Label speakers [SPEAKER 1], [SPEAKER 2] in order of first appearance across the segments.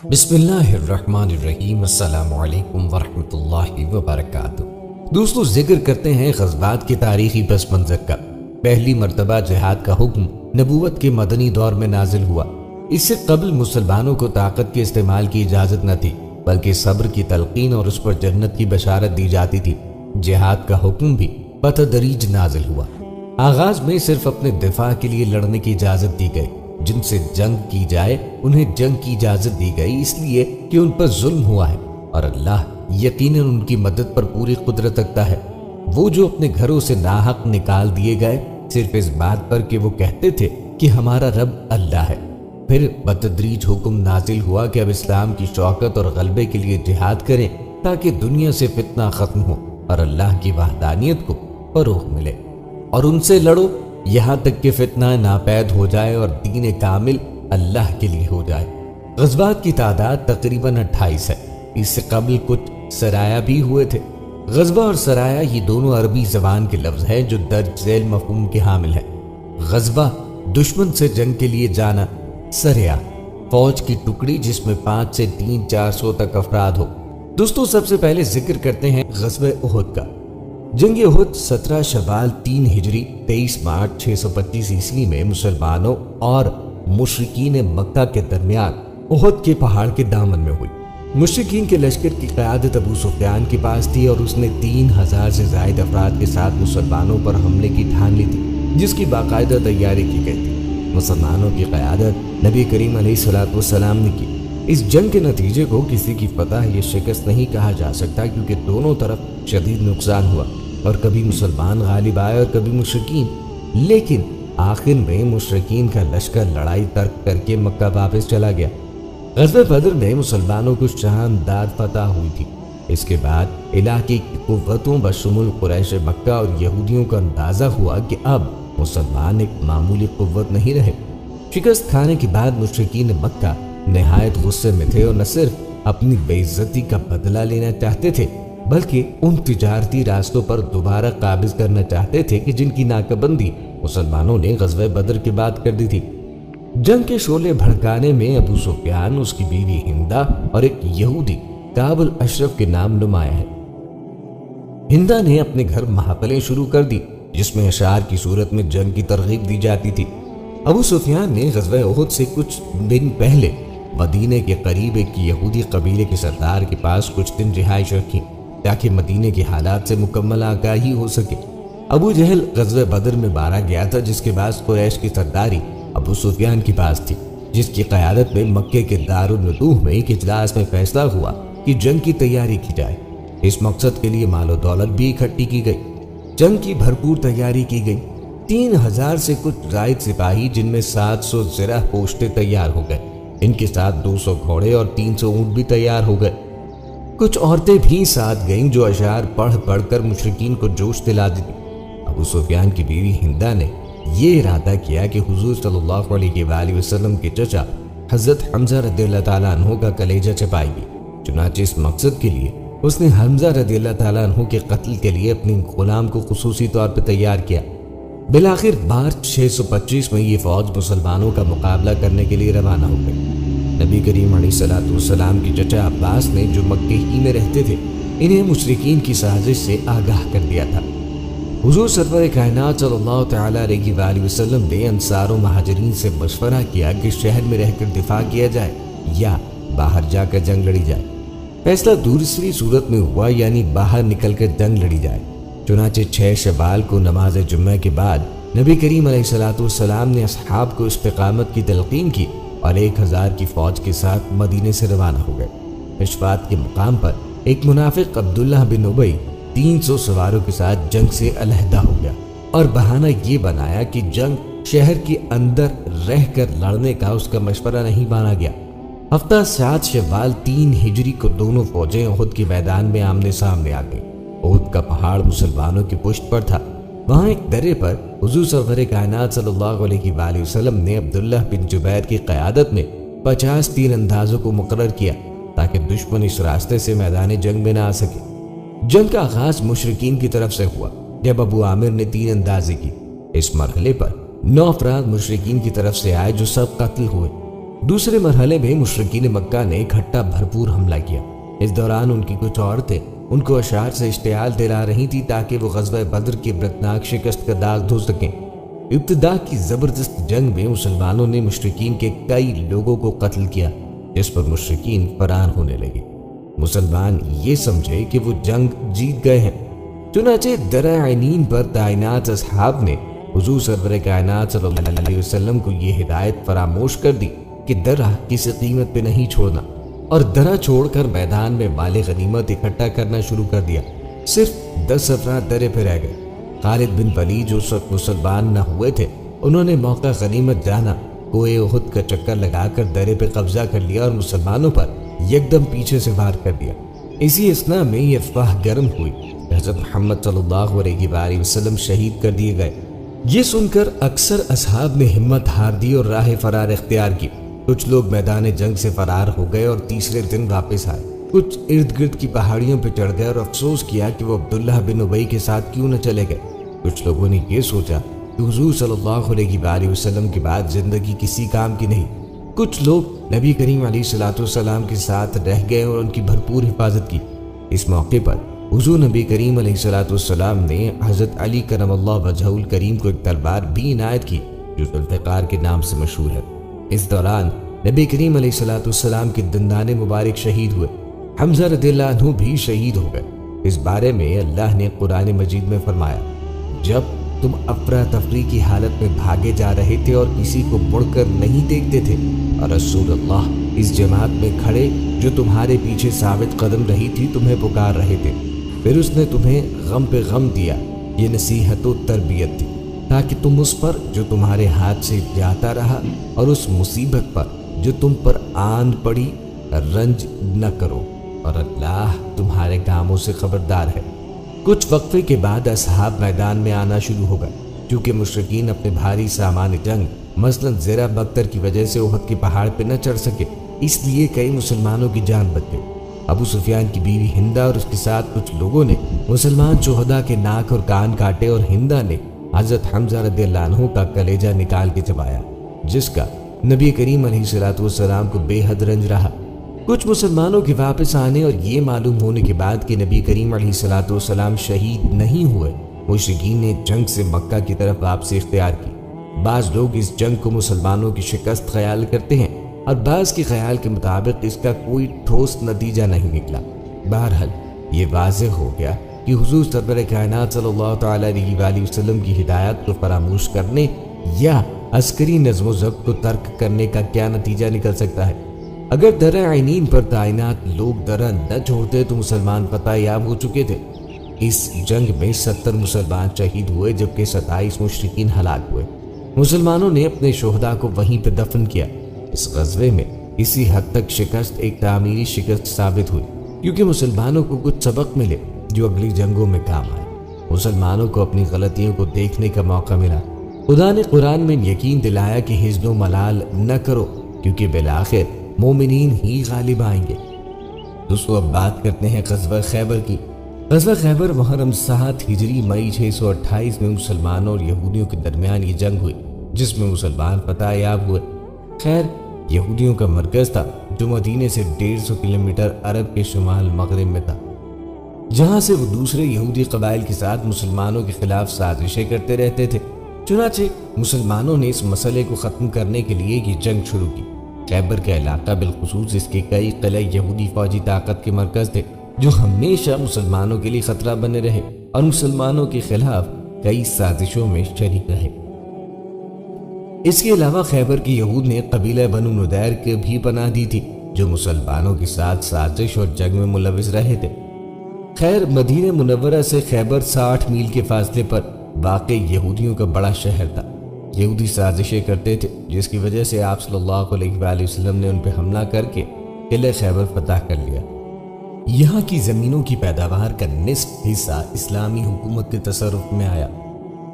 [SPEAKER 1] بسم اللہ الرحمن الرحیم، السلام علیکم ورحمۃ اللہ وبرکاتہ۔ دوستو، ذکر کرتے ہیں غزوات کے تاریخی پس منظر کا۔ پہلی مرتبہ جہاد کا حکم نبوت کے مدنی دور میں نازل ہوا۔ اس سے قبل مسلمانوں کو طاقت کے استعمال کی اجازت نہ تھی، بلکہ صبر کی تلقین اور اس پر جنت کی بشارت دی جاتی تھی۔ جہاد کا حکم بھی بتدریج نازل ہوا۔ آغاز میں صرف اپنے دفاع کے لیے لڑنے کی اجازت دی گئی۔ جن سے جنگ کی جائے انہیں جنگ کی اجازت دی گئی، اس لیے کہ ان پر ظلم ہوا ہے، اور اللہ یقیناً ان کی مدد پر پوری قدرت رکھتا ہے۔ وہ جو اپنے گھروں سے ناحق نکال دیے گئے صرف اس بات پر کہ وہ کہتے تھے کہ ہمارا رب اللہ ہے۔ پھر بتدریج حکم نازل ہوا کہ اب اسلام کی شوکت اور غلبے کے لیے جہاد کریں، تاکہ دنیا سے فتنہ ختم ہو اور اللہ کی وحدانیت کو فروغ ملے، اور ان سے لڑو یہاں تک کہ فتنہ ناپید ہو جائے اور دین کامل اللہ کے لیے ہو جائے۔ غزوات کی تعداد تقریباً 28 ہے۔ اس سے قبل کچھ سرایا بھی ہوئے تھے۔ غزوہ اور سرایا یہ دونوں عربی زبان کے لفظ ہیں جو درج ذیل مفہوم کے حامل ہیں۔ غزوہ دشمن سے جنگ کے لیے جانا، سریا فوج کی ٹکڑی جس میں 5 سے 300-400 تک افراد ہو۔ دوستو، سب سے پہلے ذکر کرتے ہیں غزوہ احد کا۔ جنگ احد 17 شوال 3 ہجری 23 مارچ 625 عیسوی میں مسلمانوں اور مشرکین مکہ کے درمیان احد کے پہاڑ کے دامن میں ہوئی۔ مشرکین کے لشکر کی قیادت ابو سفیان کے پاس تھی اور اس نے 3000 سے زائد افراد کے ساتھ مسلمانوں پر حملے کی ٹھان لی تھی، جس کی باقاعدہ تیاری کی گئی تھی۔ مسلمانوں کی قیادت نبی کریم علیہ السلام نے کی۔ اس جنگ کے نتیجے کو کسی کی فتح یا شکست نہیں کہا جا سکتا، کیونکہ دونوں طرف شدید نقصان ہوا، اور کبھی مسلمان غالب آئے اور کبھی مشرکین، لیکن آخر میں مشرکین کا لشکر لڑائی ترک کر کے مکہ واپس چلا گیا۔ غزوہ بدر میں مسلمانوں کو شاندار فتح ہوئی تھی۔ اس کے بعد علاقے کی قوتوں بشمول قریش مکہ اور یہودیوں کا اندازہ ہوا کہ اب مسلمان ایک معمولی قوت نہیں رہے۔ شکست کھانے کے بعد مشرکین مکہ نہایت غصے میں تھے، اور نہ صرف اپنی بے عزتی کا بدلہ لینا چاہتے تھے، بلکہ ان تجارتی راستوں پر دوبارہ قابض کرنا چاہتے تھے کہ جن کی ناکہ بندی مسلمانوں نے غزوہ بدر کے بعد کر دی تھی۔ جنگ کے شعلے بھڑکانے میں ابو سفیان، اس کی بیوی ہندا اور ایک یہودی کعب الاشرف کے نام نمایاں ہیں۔ ہندا نے اپنے گھر محفلیں شروع کر دی، جس میں اشعار کی صورت میں جنگ کی ترغیب دی جاتی تھی۔ ابو سفیان نے غزوہ احد سے کچھ دن پہلے مدینے کے قریب ایک یہودی قبیلے کے سردار کے پاس کچھ دن رہائش رکھی، تاکہ مدینے کے حالات سے مکمل آگاہی ہو سکے۔ ابو جہل غزوہ بدر میں مارا گیا تھا، جس کے بعد قریش کی سرداری ابو سفیان کے پاس تھی، جس کی قیادت میں مکے کے دارالندوہ میں ایک اجلاس میں فیصلہ ہوا کہ جنگ کی تیاری کی جائے۔ اس مقصد کے لیے مال و دولت بھی اکٹھی کی گئی۔ جنگ کی بھرپور تیاری کی گئی۔ 3000 سے کچھ زائد سپاہی، جن میں 700 زرہ پوشتے تیار ہو گئے۔ ان کے ساتھ 200 گھوڑے اور 300 اونٹ بھی تیار ہو گئے۔ کچھ عورتیں بھی ساتھ گئیں جو اشعار پڑھ پڑھ کر مشرکین کو جوش دلا دیتی۔ ابو سفیان کی بیوی ہندا نے یہ ارادہ کیا کہ حضور صلی اللہ علیہ وآلہ وسلم کے چچا حضرت حمزہ رضی اللہ تعالیٰ عنہ کا کلیجہ چبائے گی۔ چنانچہ اس مقصد کے لیے اس نے حمزہ رضی اللہ تعالیٰ عنہ کے قتل کے لیے اپنی غلام کو خصوصی طور پر تیار کیا۔ بالآخر مارچ 625 میں یہ فوج مسلمانوں کا مقابلہ کرنے کے لیے روانہ ہو گئی۔ نبی کریم علیہ السلام کے چچا عباس نے، جو مکے ہی میں رہتے تھے، انہیں مشرکین کی سازش سے آگاہ کر دیا تھا۔ حضور سرور کائنات صلی اللہ تعالیٰ علیہ وآلہ وسلم نے انصار و مہاجرین سے مشورہ کیا کہ شہر میں رہ کر دفاع کیا جائے یا باہر جا کر جنگ لڑی جائے۔ فیصلہ دوسری صورت میں ہوا، یعنی باہر نکل کر جنگ لڑی جائے۔ چنانچہ 6 شوال کو نماز جمعہ کے بعد نبی کریم علیہ السلام نے اصحاب کو استقامت کی تلقین کی اور 1000 کی فوج کے ساتھ مدینے سے روانہ ہو گئے۔ پشوات کے مقام پر ایک منافق عبداللہ بن ابی 300 سواروں کے ساتھ جنگ سے علیحدہ ہو گیا اور بہانہ یہ بنایا کہ جنگ شہر کے اندر رہ کر لڑنے کا اس کا مشورہ نہیں مانا گیا۔ ہفتہ 7 شوال 3 ہجری کو دونوں فوجیں احد کے میدان میں آمنے سامنے آ گئیں۔ احد کا پہاڑ مسلمانوں کی پشت پر تھا۔ وہاں ایک درے پر حضور سرور کائنات صلی اللہ علیہ وآلہ وسلم نے عبداللہ بن جبیر کی قیادت میں 50 تیر اندازوں کو مقرر کیا، تاکہ دشمن اس راستے سے میدان جنگ میں نہ آ سکے۔ جنگ کا آغاز مشرکین کی طرف سے ہوا، جب ابو عامر نے تیر اندازی کی۔ اس مرحلے پر 9 افراد مشرکین کی طرف سے آئے جو سب قتل ہوئے۔ دوسرے مرحلے میں مشرکین مکہ نے اکٹھا بھرپور حملہ کیا۔ اس دوران ان کی کچھ عورتیں ان کو اشعار سے اشتعال دلا رہی تھی تاکہ وہ غزوہ بدر کی عبرتناک شکست کا داغ دھو سکیں۔ ابتدا کی زبردست جنگ میں مسلمانوں نے مشرکین کے کئی لوگوں کو قتل کیا، جس پر مشرکین فرار ہونے لگے۔ مسلمان یہ سمجھے کہ وہ جنگ جیت گئے ہیں، چنانچہ درہ عینین پر تعینات اصحاب نے حضور سرور کائنات صلی اللہ علیہ وسلم کو یہ ہدایت فراموش کر دی کہ درہ کسی قیمت پہ نہیں چھوڑنا، اور درہ چھوڑ کر میدان میں مال غنیمت اکٹھا کرنا شروع کر دیا۔ صرف 10 افراد درے پہ رہ گئے۔ خالد بن ولید جو اس وقت مسلمان نہ ہوئے تھے، انہوں نے موقع غنیمت جانا کوہ احد کا چکر لگا کر درے پہ قبضہ کر لیا اور مسلمانوں پر یکدم پیچھے سے وار کر دیا۔ اسی اثناء میں یہ افواہ گرم ہوئی کہ حضرت محمد صلی اللہ علیہ وآلہ وسلم شہید کر دیے گئے۔ یہ سن کر اکثر اصحاب نے ہمت ہار دی اور راہ فرار اختیار کی۔ کچھ لوگ میدان جنگ سے فرار ہو گئے اور تیسرے دن واپس آئے۔ کچھ ارد گرد کی پہاڑیوں پہ چڑھ گئے اور افسوس کیا کہ وہ عبداللہ بن ابی کے ساتھ کیوں نہ چلے گئے۔ کچھ لوگوں نے یہ سوچا کہ حضور صلی اللہ علیہ وآلہ وسلم کے بعد زندگی کسی کام کی نہیں۔ کچھ لوگ نبی کریم علیہ الصلوۃ والسلام کے ساتھ رہ گئے اور ان کی بھرپور حفاظت کی۔ اس موقع پر حضور نبی کریم علیہ الصلوۃ والسلام نے حضرت علی کرم اللہ وجہہ الکریم کو ایک تلوار بھی عنایت کی جو ذوالفقار کے نام سے مشہور ہے۔ اس دوران نبی کریم علیہ الصلوۃ والسلام کے دندان مبارک شہید ہوئے۔ حمزہ رضی اللہ عنہ بھی شہید ہو گئے۔ اس بارے میں اللہ نے قرآن مجید میں فرمایا، جب تم افراتفری کی حالت میں بھاگے جا رہے تھے اور کسی کو مڑ کر نہیں دیکھتے تھے، اور رسول اللہ اس جماعت میں کھڑے جو تمہارے پیچھے ثابت قدم رہی تھی تمہیں پکار رہے تھے، پھر اس نے تمہیں غم پہ غم دیا۔ یہ نصیحت و تربیت تھی تاکہ تم اس پر جو تمہارے ہاتھ سے جاتا رہا اور اس مصیبت پر جو تم پر آن پڑی رنج نہ کرو، اور اللہ تمہارے کاموں سے خبردار ہے۔ کچھ وقفے کے بعد اصحاب میدان میں آنا شروع ہو گئے۔ چونکہ مشرکین اپنے بھاری سامان جنگ مثلا زرہ بختر کی وجہ سے احد کے پہاڑ پہ نہ چڑھ سکے، اس لیے کئی مسلمانوں کی جان بچ گئی۔ ابو سفیان کی بیوی ہندہ اور اس کے ساتھ کچھ لوگوں نے مسلمان شہداء کے ناک اور کان کاٹے، اور ہندہ نے حضرت حمزہ رضی اللہ عنہ کا کلیجہ نکال کے چبایا، جس کا نبی کریم علیہ الصلوۃ والسلام کو بے حد رنج رہا۔ کچھ مسلمانوں کے واپس آنے اور یہ معلوم ہونے کے بعد کہ نبی کریم علیہ الصلوۃ والسلام شہید نہیں ہوئے، مشرکین نے جنگ سے مکہ کی طرف واپسی اختیار کی۔ بعض لوگ اس جنگ کو مسلمانوں کی شکست خیال کرتے ہیں اور بعض کے خیال کے مطابق اس کا کوئی ٹھوس نتیجہ نہیں نکلا۔ بہرحال یہ واضح ہو گیا کہ حضور سرور کائنات صلی اللہ تعالی علیہ وآلہ وسلم کی ہدایت کو فراموش کرنے یا عسکری نظم و ضبط کو ترک کرنے کا کیا نتیجہ نکل سکتا ہے۔ اگر درہ عینین پر تعینات لوگ درہ نہ چھوڑتے تو مسلمان فتح یاب ہو چکے تھے۔ اس جنگ میں 70 مسلمان شہید ہوئے جبکہ 27 مشرکین ہلاک ہوئے۔ مسلمانوں نے اپنے شہداء کو وہیں پہ دفن کیا۔ اس غزوے میں اسی حد تک شکست ایک تعمیری شکست ثابت ہوئی، کیونکہ مسلمانوں کو کچھ سبق ملے جو اگلی جنگوں میں کام آئے۔ مسلمانوں کو اپنی غلطیوں کو دیکھنے کا موقع ملا۔ خدا نے قرآن میں یقین دلایا کہ حزن و ملال نہ کرو، کیونکہ بالآخر مومنین ہی غالب آئیں گے۔ دوستو اب بات کرتے ہیں غزوہ خیبر کی۔ غزوہ خیبر محرم 7 ہجری مئی 628 میں مسلمانوں اور یہودیوں کے درمیان یہ جنگ ہوئی، جس میں مسلمان فتح یاب ہوئے۔ خیر یہودیوں کا مرکز تھا جو مدینے سے 150 کلومیٹر عرب کے شمال مغرب میں تھا، جہاں سے وہ دوسرے یہودی قبائل کے ساتھ مسلمانوں کے خلاف سازشیں کرتے رہتے تھے۔ چنانچہ مسلمانوں نے اس مسئلے کو ختم کرنے کے لیے یہ جنگ شروع کی۔ خیبر کا علاقہ بالخصوص اس کے کئی قلعے یہودی فوجی طاقت کے مرکز تھے جو ہمیشہ مسلمانوں کے لیے خطرہ بنے رہے اور مسلمانوں کے خلاف کئی سازشوں میں شریک رہے۔ اس کے علاوہ خیبر کے یہود نے قبیلہ بنو نضیر کے بھی پناہ دی تھی جو مسلمانوں کے ساتھ سازش اور جنگ میں ملوث رہے تھے۔ خیر مدینہ منورہ سے خیبر 60 میل کے فاصلے پر واقع یہودیوں کا بڑا شہر تھا۔ یہودی سازشیں کرتے تھے جس کی وجہ سے آپ صلی اللہ علیہ وآلہ وسلم نے ان پہ حملہ کر کے قلعہ خیبر فتح کر لیا۔ یہاں کی زمینوں کی پیداوار کا نصف حصہ اسلامی حکومت کے تصرف میں آیا۔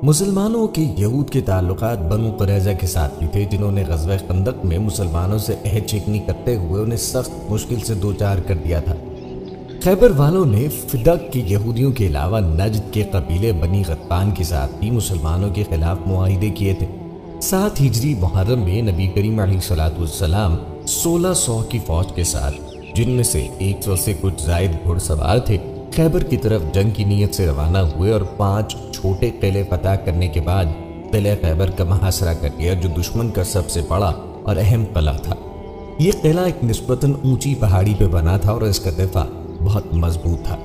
[SPEAKER 1] مسلمانوں کے یہود کے تعلقات بنو قریظہ کے ساتھ بھی تھے، جنہوں نے غزوہ خندق میں مسلمانوں سے عہد شکنی کرتے ہوئے انہیں سخت مشکل سے دوچار کر دیا تھا۔ خیبر والوں نے فدق کے یہودیوں کے علاوہ نجد کے قبیلے بنی غطفان کے ساتھ بھی مسلمانوں کے خلاف معاہدے کیے تھے۔ 7 ہجری محرم میں نبی کریم علیہ الصلوۃ والسلام 1600 کی فوج کے ساتھ، جن میں سے 100 سے کچھ زائد گھڑ سوار تھے، خیبر کی طرف جنگ کی نیت سے روانہ ہوئے اور 5 چھوٹے قلعے فتح کرنے کے بعد قلعہ خیبر کا محاصرہ کر لیا، جو دشمن کا سب سے بڑا اور اہم قلعہ تھا۔ یہ قلعہ ایک نسبتاً اونچی پہاڑی پہ بنا تھا اور اس کا دفاع بہت مضبوط تھا۔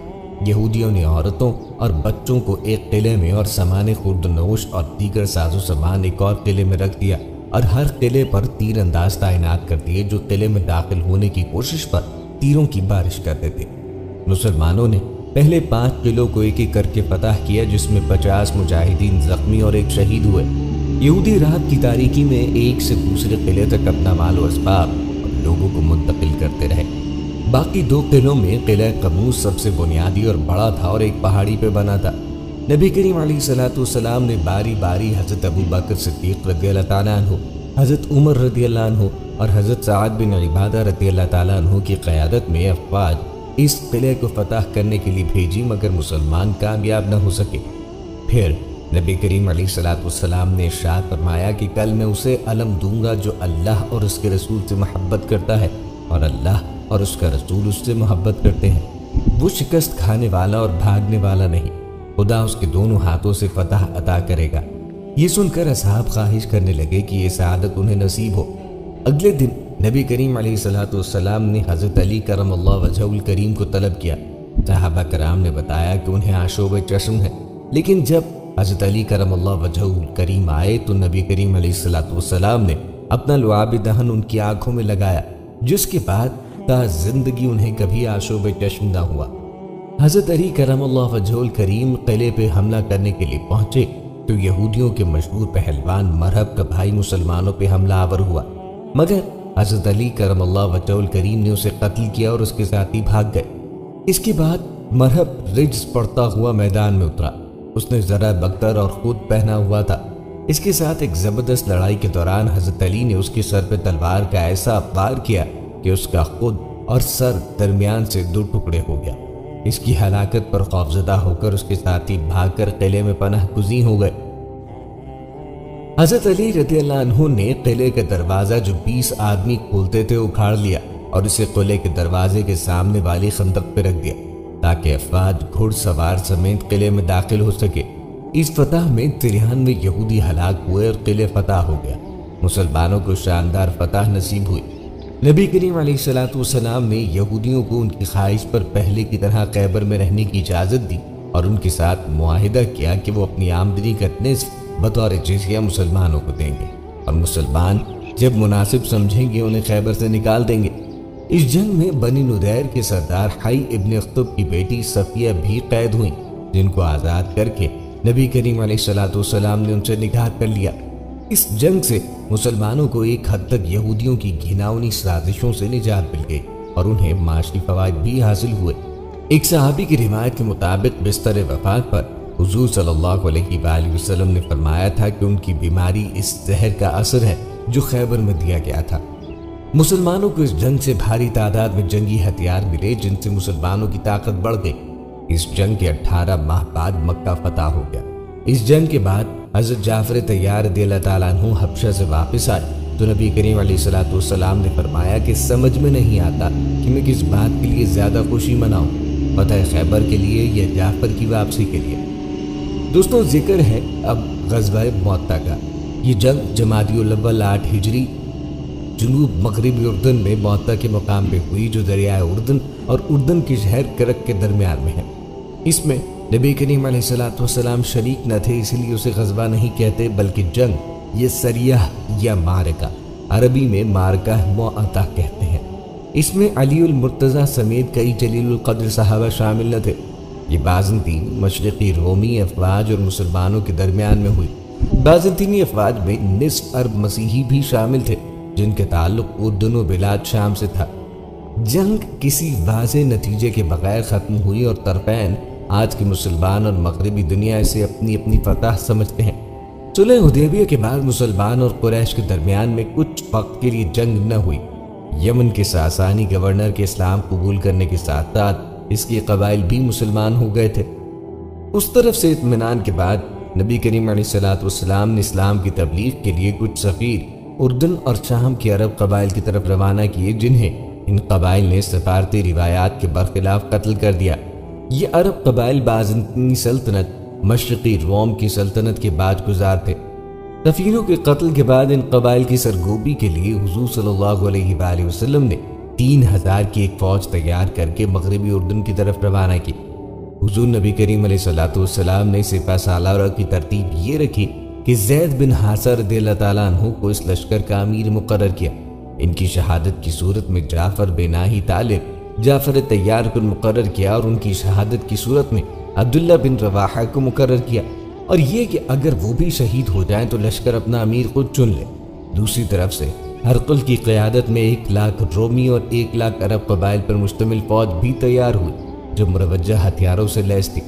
[SPEAKER 1] یہودیوں نے عورتوں اور بچوں کو ایک قلعے میں اور سامان خوردنوش اور دیگر ساز و سامان ایک اور قلعے میں رکھ دیا اور ہر قلعے پر تیر انداز تعینات کر دیے، جو قلعے میں داخل ہونے کی کوشش پر تیروں کی بارش کرتے تھے۔ مسلمانوں نے پہلے 5 قلعوں کو ایک ایک کر کے فتح کیا، جس میں 50 مجاہدین زخمی اور 1 شہید ہوئے۔ یہودی رات کی تاریکی میں ایک سے دوسرے قلعے تک اپنا مال و اسباب اور لوگوں کو منتقل کرتے رہے۔ باقی 2 قلعوں میں قلعہ قموس سب سے بنیادی اور بڑا تھا اور ایک پہاڑی پہ بنا تھا۔ نبی کریم علیہ الصلوۃ والسلام نے باری باری حضرت ابو بکر صدیق رضی اللہ تعالیٰ عنہ، حضرت عمر رضی اللہ عنہ اور حضرت سعد بن عبادہ رضی اللہ تعالیٰ عنہ کی قیادت میں افواج اس قلعے کو فتح کرنے کے لیے بھیجی، مگر مسلمان کامیاب نہ ہو سکے۔ پھر نبی کریم علیہ الصلوۃ والسلام نے ارشاد فرمایا کہ کل میں اسے علم دوں گا جو اللہ اور اس کے رسول سے محبت کرتا ہے اور اللہ اور اس کا رسول اس سے محبت کرتے ہیں۔ وہ شکست کھانے والا اور بھاگنے والا نہیں، خدا اس کے دونوں ہاتھوں سے فتح عطا کرے گا۔ یہ سن کر اصحاب خواہش کرنے لگے کہ یہ سعادت انہیں نصیب ہو۔ اگلے دن نبی کریم علیہ الصلوۃ والسلام نے حضرت علی کرم اللہ وجہہ الکریم کو طلب کیا۔ صحابہ کرام نے بتایا کہ انہیں آشوب چشم ہے، لیکن جب حضرت علی کرم اللہ وجہہ الکریم آئے تو نبی کریم علیہ الصلوۃ والسلام نے اپنا لعاب دہن ان کی آنکھوں میں لگایا، جس کے بعد تا زندگی انہیں کبھی آشوب چشم نہ ہوا۔ حضرت علی کرم اللہ وجہہ الکریم قلعے پہ حملہ کرنے کے لیے پہنچے تو یہودیوں کے مشہور پہلوان مرہب کا بھائی مسلمانوں پہ حملہ آور ہوا، مگر حضرت علی کرم اللہ وجہہ الکریم نے اسے قتل کیا اور اس کے ساتھی بھاگ گئے۔ اس کے بعد مرہب رجز پڑتا ہوا میدان میں اترا۔ اس نے زرہ بختر اور خود پہنا ہوا تھا۔ اس کے ساتھ ایک زبردست لڑائی کے دوران حضرت علی نے اس کے سر پہ تلوار کا ایسا وار کیا کہ اس کا خود اور سر درمیان سے 2 ٹکڑے ہو گیا۔ اس کی ہلاکت پر خوفزدہ ہو کر اس کے ساتھی بھاگ کر قلعے میں پناہ گزین ہو گئے۔ حضرت علی رضی اللہ عنہ نے قلعے کا دروازہ جو 20 آدمی کھولتے تھے اکھاڑ لیا اور اسے قلعے کے دروازے کے سامنے والی خندق پہ رکھ دیا تاکہ افواج گھڑ سوار سمیت قلعے میں داخل ہو سکے۔ اس فتح میں 93 یہودی ہلاک ہوئے اور قلعہ فتح ہو گیا۔ مسلمانوں کو شاندار فتح نصیب ہوئی۔ نبی کریم علیہ الصلوۃ والسلام نے یہودیوں کو ان کی خواہش پر پہلے کی طرح خیبر میں رہنے کی اجازت دی اور ان کے ساتھ معاہدہ کیا کہ وہ اپنی آمدنی کا نصف بطور جزیہ مسلمانوں کو دیں گے اور مسلمان جب مناسب سمجھیں گے انہیں خیبر سے نکال دیں گے۔ اس جنگ میں بنی نذیر کے سردار حی ابن اخطب کی بیٹی صفیہ بھی قید ہوئیں، جن کو آزاد کر کے نبی کریم علیہ الصلوۃ والسلام نے ان سے نکاح کر لیا۔ اس جنگ سے مسلمانوں کو ایک حد تک یہودیوں کی گھناؤنی سازشوں سے نجات مل گئی اور انہیں معاشی فوائد بھی حاصل ہوئے۔ ایک صحابی کی روایت کے مطابق بستر وفات پر حضور صلی اللہ علیہ وآلہ وسلم نے فرمایا تھا کہ ان کی بیماری اس زہر کا اثر ہے جو خیبر میں دیا گیا تھا۔ مسلمانوں کو اس جنگ سے بھاری تعداد میں جنگی ہتھیار ملے، جن سے مسلمانوں کی طاقت بڑھ گئی۔ اس جنگ کے 18 ماہ بعد مکہ فتح ہو گیا۔ اس جنگ کے بعد حضرت جعفر طیار رضی اللہ تعالیٰ عنہ حبشہ سے واپس آئے تو نبی کریم علیہ الصلوۃ والسلام نے فرمایا کہ سمجھ میں نہیں آتا کہ میں کس بات کے لیے زیادہ خوشی مناؤں، فتح خیبر کے لیے یا جعفر کی واپسی کے لیے۔ دوستوں، ذکر ہے اب غزوہ مؤتہ کا۔ یہ جنگ جمادی الاول 8 ہجری جنوب مغربی اردن میں مؤتہ کے مقام پہ ہوئی، جو دریائے اردن اور اردن کے شہر کرک کے درمیان میں ہے۔ اس میں نبی کریم علیہ الصلوۃ والسلام شریک نہ تھے، اس لیے اسے غزوہ نہیں کہتے بلکہ جنگ یہ سریہ یا معرکہ، عربی میں معرکہ مؤتہ کہتے ہیں۔ اس میں علی المرتضیٰ سمیت کئی جلیل القدر صحابہ شامل نہ تھے۔ یہ بازنطین مشرقی رومی افواج اور مسلمانوں کے درمیان میں ہوئی۔ بازنطینی افواج میں نصف عرب مسیحی بھی شامل تھے، جن کے تعلق اردن و بلاد شام سے تھا۔ جنگ کسی واضح نتیجے کے بغیر ختم ہوئی اور طرفین آج کے مسلمان اور مغربی دنیا اسے اپنی اپنی فتح سمجھتے ہیں۔ صلح حدیبیہ کے بعد مسلمان اور قریش کے درمیان میں کچھ وقت کے لیے جنگ نہ ہوئی۔ یمن کے ساسانی گورنر کے اسلام قبول کرنے کے ساتھ ساتھ اس کے قبائل بھی مسلمان ہو گئے تھے۔ اس طرف سے اطمینان کے بعد نبی کریم علیہ الصلوۃ والسلام نے اسلام کی تبلیغ کے لیے کچھ سفیر اردن اور شام کے عرب قبائل کی طرف روانہ کیے، جنہیں ان قبائل نے سفارتی روایات کے برخلاف قتل کر دیا۔ یہ عرب قبائل بازنطینی سلطنت، مشرقی روم کی سلطنت کے باج گزار تھے۔ سفیروں کے قتل کے بعد ان قبائل کی سرگوبی کے لیے حضور صلی اللہ علیہ وآلہ وسلم نے 3000 کی ایک فوج تیار کر کے مغربی اردن کی طرف روانہ کی۔ حضور نبی کریم علیہ الصلوۃ والسلام نے سپہ سالاروں کی ترتیب یہ رکھی کہ زید بن حارثہ رضی اللہ تعالیٰ عنہ کو اس لشکر کا امیر مقرر کیا۔ ان کی شہادت کی صورت میں جعفر بن ابی طالب جعفر طیار کو مقرر کیا، اور ان کی شہادت کی صورت میں عبداللہ بن رواحہ کو مقرر کیا، اور یہ کہ اگر وہ بھی شہید ہو جائیں تو لشکر اپنا امیر خود چن لے۔ دوسری طرف سے ہرقل کی قیادت میں 1,00,000 رومی اور 1,00,000 عرب قبائل پر مشتمل فوج بھی تیار ہوئی جو مروجہ ہتھیاروں سے لیس تھی۔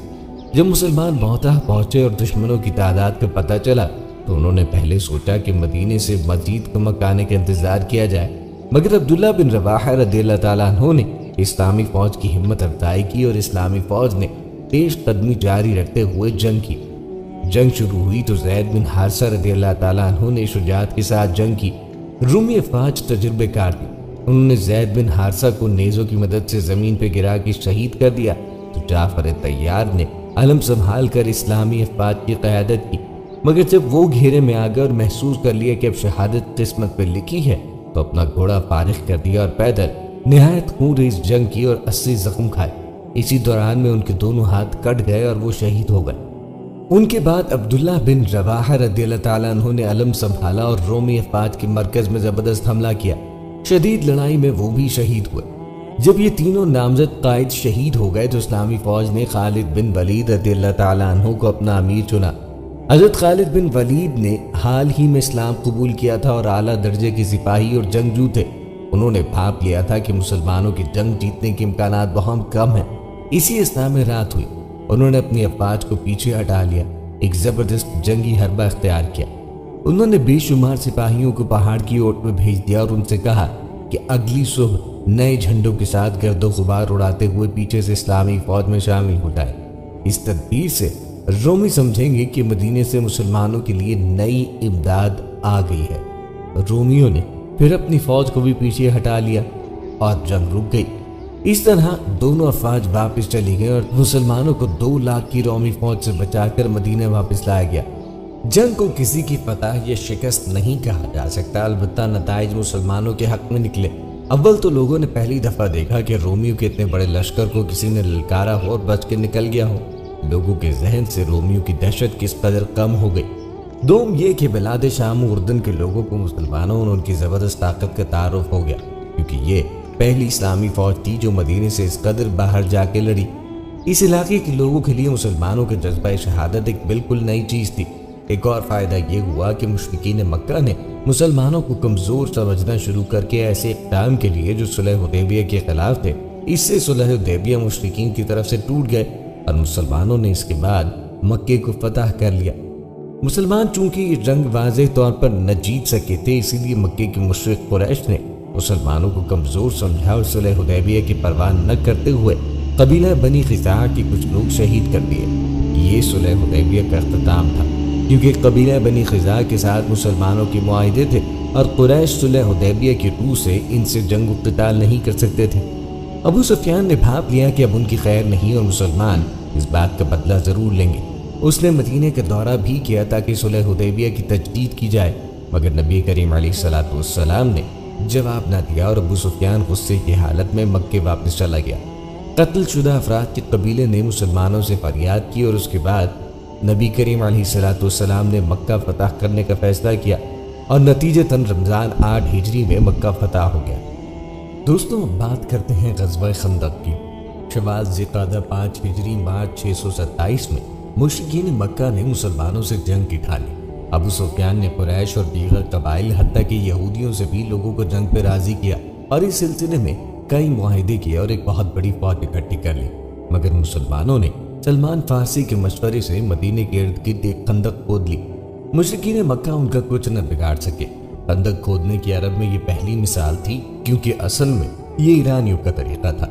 [SPEAKER 1] جب مسلمان محتاط پہنچے اور دشمنوں کی تعداد کا پتہ چلا تو انہوں نے پہلے سوچا کہ مدینے سے مزید کمک آنے کا انتظار کیا جائے، مگر عبداللہ بن رواحہ رضی اللہ تعالیٰ عنہ نے اسلامی فوج کی ہمت افزائی کی اور اسلامی فوج نے پیش قدمی جاری رکھتے ہوئے جنگ کی۔ جنگ شروع ہوئی تو زید بن حارثہ رضی اللہ تعالیٰ عنہ نے شجاعت کے ساتھ جنگ کی۔ رومی افواج تجربے کار تھی، انہوں نے زید بن حارثہ کو نیزوں کی مدد سے زمین پہ گرا کے شہید کر دیا، تو جعفر طیار نے علم سنبھال کر اسلامی افواج کی قیادت کی، مگر جب وہ گھیرے میں آ گئے اور محسوس کر لیا کہ اب شہادت قسمت پہ لکھی ہے تو اپنا گھوڑا فارغ کر دیا اور پیدل نہایت خونریز جنگ کی اور 80 زخم کھائے۔ اسی دوران میں ان کے دونوں ہاتھ کٹ گئے اور وہ شہید ہو گئے۔ ان کے بعد عبداللہ بن رواحہ رضی اللہ تعالیٰ عنہ نے علم سنبھالا اور رومی افواج کے مرکز میں زبردست حملہ کیا۔ شدید لڑائی میں وہ بھی شہید ہوئے۔ جب یہ تینوں نامزد قائد شہید ہو گئے تو اسلامی فوج نے خالد بن ولید رضی اللہ تعالیٰ عنہ کو اپنا امیر چنا۔ حضرت خالد بن ولید نے حال ہی میں اسلام قبول کیا تھا اور اعلیٰ درجے کے سپاہی اور جنگجو تھے۔ انہوں نے بھاپ لیا تھا کہ مسلمانوں کی جنگ جیتنے کے امکانات بہت کم ہیں۔ اسی اثنا میں رات ہوئی، انہوں نے اپنی افواج کو پیچھے ہٹا لیا، ایک زبردست جنگی حربہ اختیار کیا۔ انہوں نے بے شمار سپاہیوں کو پہاڑ کی اوٹ میں بھیج دیا اور ان سے کہا کہ اگلی صبح نئے جھنڈوں کے ساتھ گرد و غبار اڑاتے ہوئے پیچھے سے اسلامی فوج میں شامل ہو جائے۔ اس تدبیر سے رومی سمجھیں گے کہ مدینے سے مسلمانوں کے لیے نئی امداد آ گئی ہے۔ رومیوں نے پھر اپنی فوج کو بھی پیچھے ہٹا لیا اور جنگ رک گئی۔ اس طرح دونوں افواج واپس چلی گئیں اور مسلمانوں کو 2,00,000 کی رومی فوج سے بچا کر مدینے واپس لایا گیا۔ جنگ کو کسی کی فتح یا شکست نہیں کہا جا سکتا، البتہ نتائج مسلمانوں کے حق میں نکلے۔ اول تو لوگوں نے پہلی دفعہ دیکھا کہ رومیوں کے اتنے بڑے لشکر کو کسی نے للکارا ہو اور بچ کے نکل گیا ہو۔ لوگوں کے ذہن سے رومیوں کی دہشت کس قدر کم ہو گئی۔ دوم یہ کہ بلاد شام و اردن کے لوگوں کو مسلمانوں اور ان کی زبردست طاقت کا تعارف ہو گیا، کیونکہ یہ پہلی اسلامی فوج تھی جو مدینے سے اس قدر باہر جا کے لڑی۔ اس علاقے کے لوگوں کے لیے مسلمانوں کے جذبہ شہادت ایک بالکل نئی چیز تھی۔ ایک اور فائدہ یہ ہوا کہ مشرکین مکہ نے مسلمانوں کو کمزور سمجھنا شروع کر کے ایسے اقدام کے لیے جو صلح حدیبیہ کے خلاف تھے، اس سے صلح حدیبیہ مشرکین کی طرف سے ٹوٹ گئے اور مسلمانوں نے اس کے بعد مکے کو فتح کر لیا۔ مسلمان چونکہ یہ جنگ واضح طور پر نہ جیت سکے تھے، اسی لیے مکے کے مشرک قریش نے مسلمانوں کو کمزور سمجھا اور صلح حدیبیہ کی پرواہ نہ کرتے ہوئے قبیلہ بنی خزاعہ کے کچھ لوگ شہید کر دیے۔ یہ صلح حدیبیہ کا اختتام تھا، کیونکہ قبیلہ بنی خزاعہ کے ساتھ مسلمانوں کے معاہدے تھے اور قریش صلح حدیبیہ کی روح سے ان سے جنگ و قتال نہیں کر سکتے تھے۔ ابو سفیان نے بھاپ لیا کہ اب ان کی خیر نہیں اور مسلمان اس بات کا بدلہ ضرور لیں گے۔ اس نے مدینے کا دورہ بھی کیا تاکہ صلح حدیبیہ کی تجدید کی جائے، مگر نبی کریم علیہ الصلوۃ والسلام نے جواب نہ دیا اور ابو سفیان غصے کی حالت میں مکے واپس چلا گیا۔ قتل شدہ افراد کے قبیلے نے مسلمانوں سے فریاد کی اور اس کے بعد نبی کریم علیہ الصلوۃ والسلام نے مکہ فتح کرنے کا فیصلہ کیا اور نتیجتاً رمضان 8 ہجری میں مکہ فتح ہو گیا۔ دوستوں، بات کرتے ہیں غزوہ خندق کی۔ شوال ذی-القعدہ 5 ہجری مارچ 627 میں مشرکین مکہ نے مسلمانوں سے جنگ کی ٹھانی۔ ابو سفیان نے قریش اور دیگر قبائل حتیٰ کہ یہودیوں سے بھی لوگوں کو جنگ پہ راضی کیا اور اس سلسلے میں کئی معاہدے کیے اور ایک بہت بڑی فوج اکٹھی کر لی، مگر مسلمانوں نے سلمان فارسی کے مشورے سے مدینے کے ارد گرد ایک خندق کھود لی۔ مشرکین مکہ ان کا کچھ نہ بگاڑ سکے۔ خندق کھودنے کی عرب میں یہ پہلی مثال تھی، کیونکہ اصل میں یہ ایرانیوں کا طریقہ تھا۔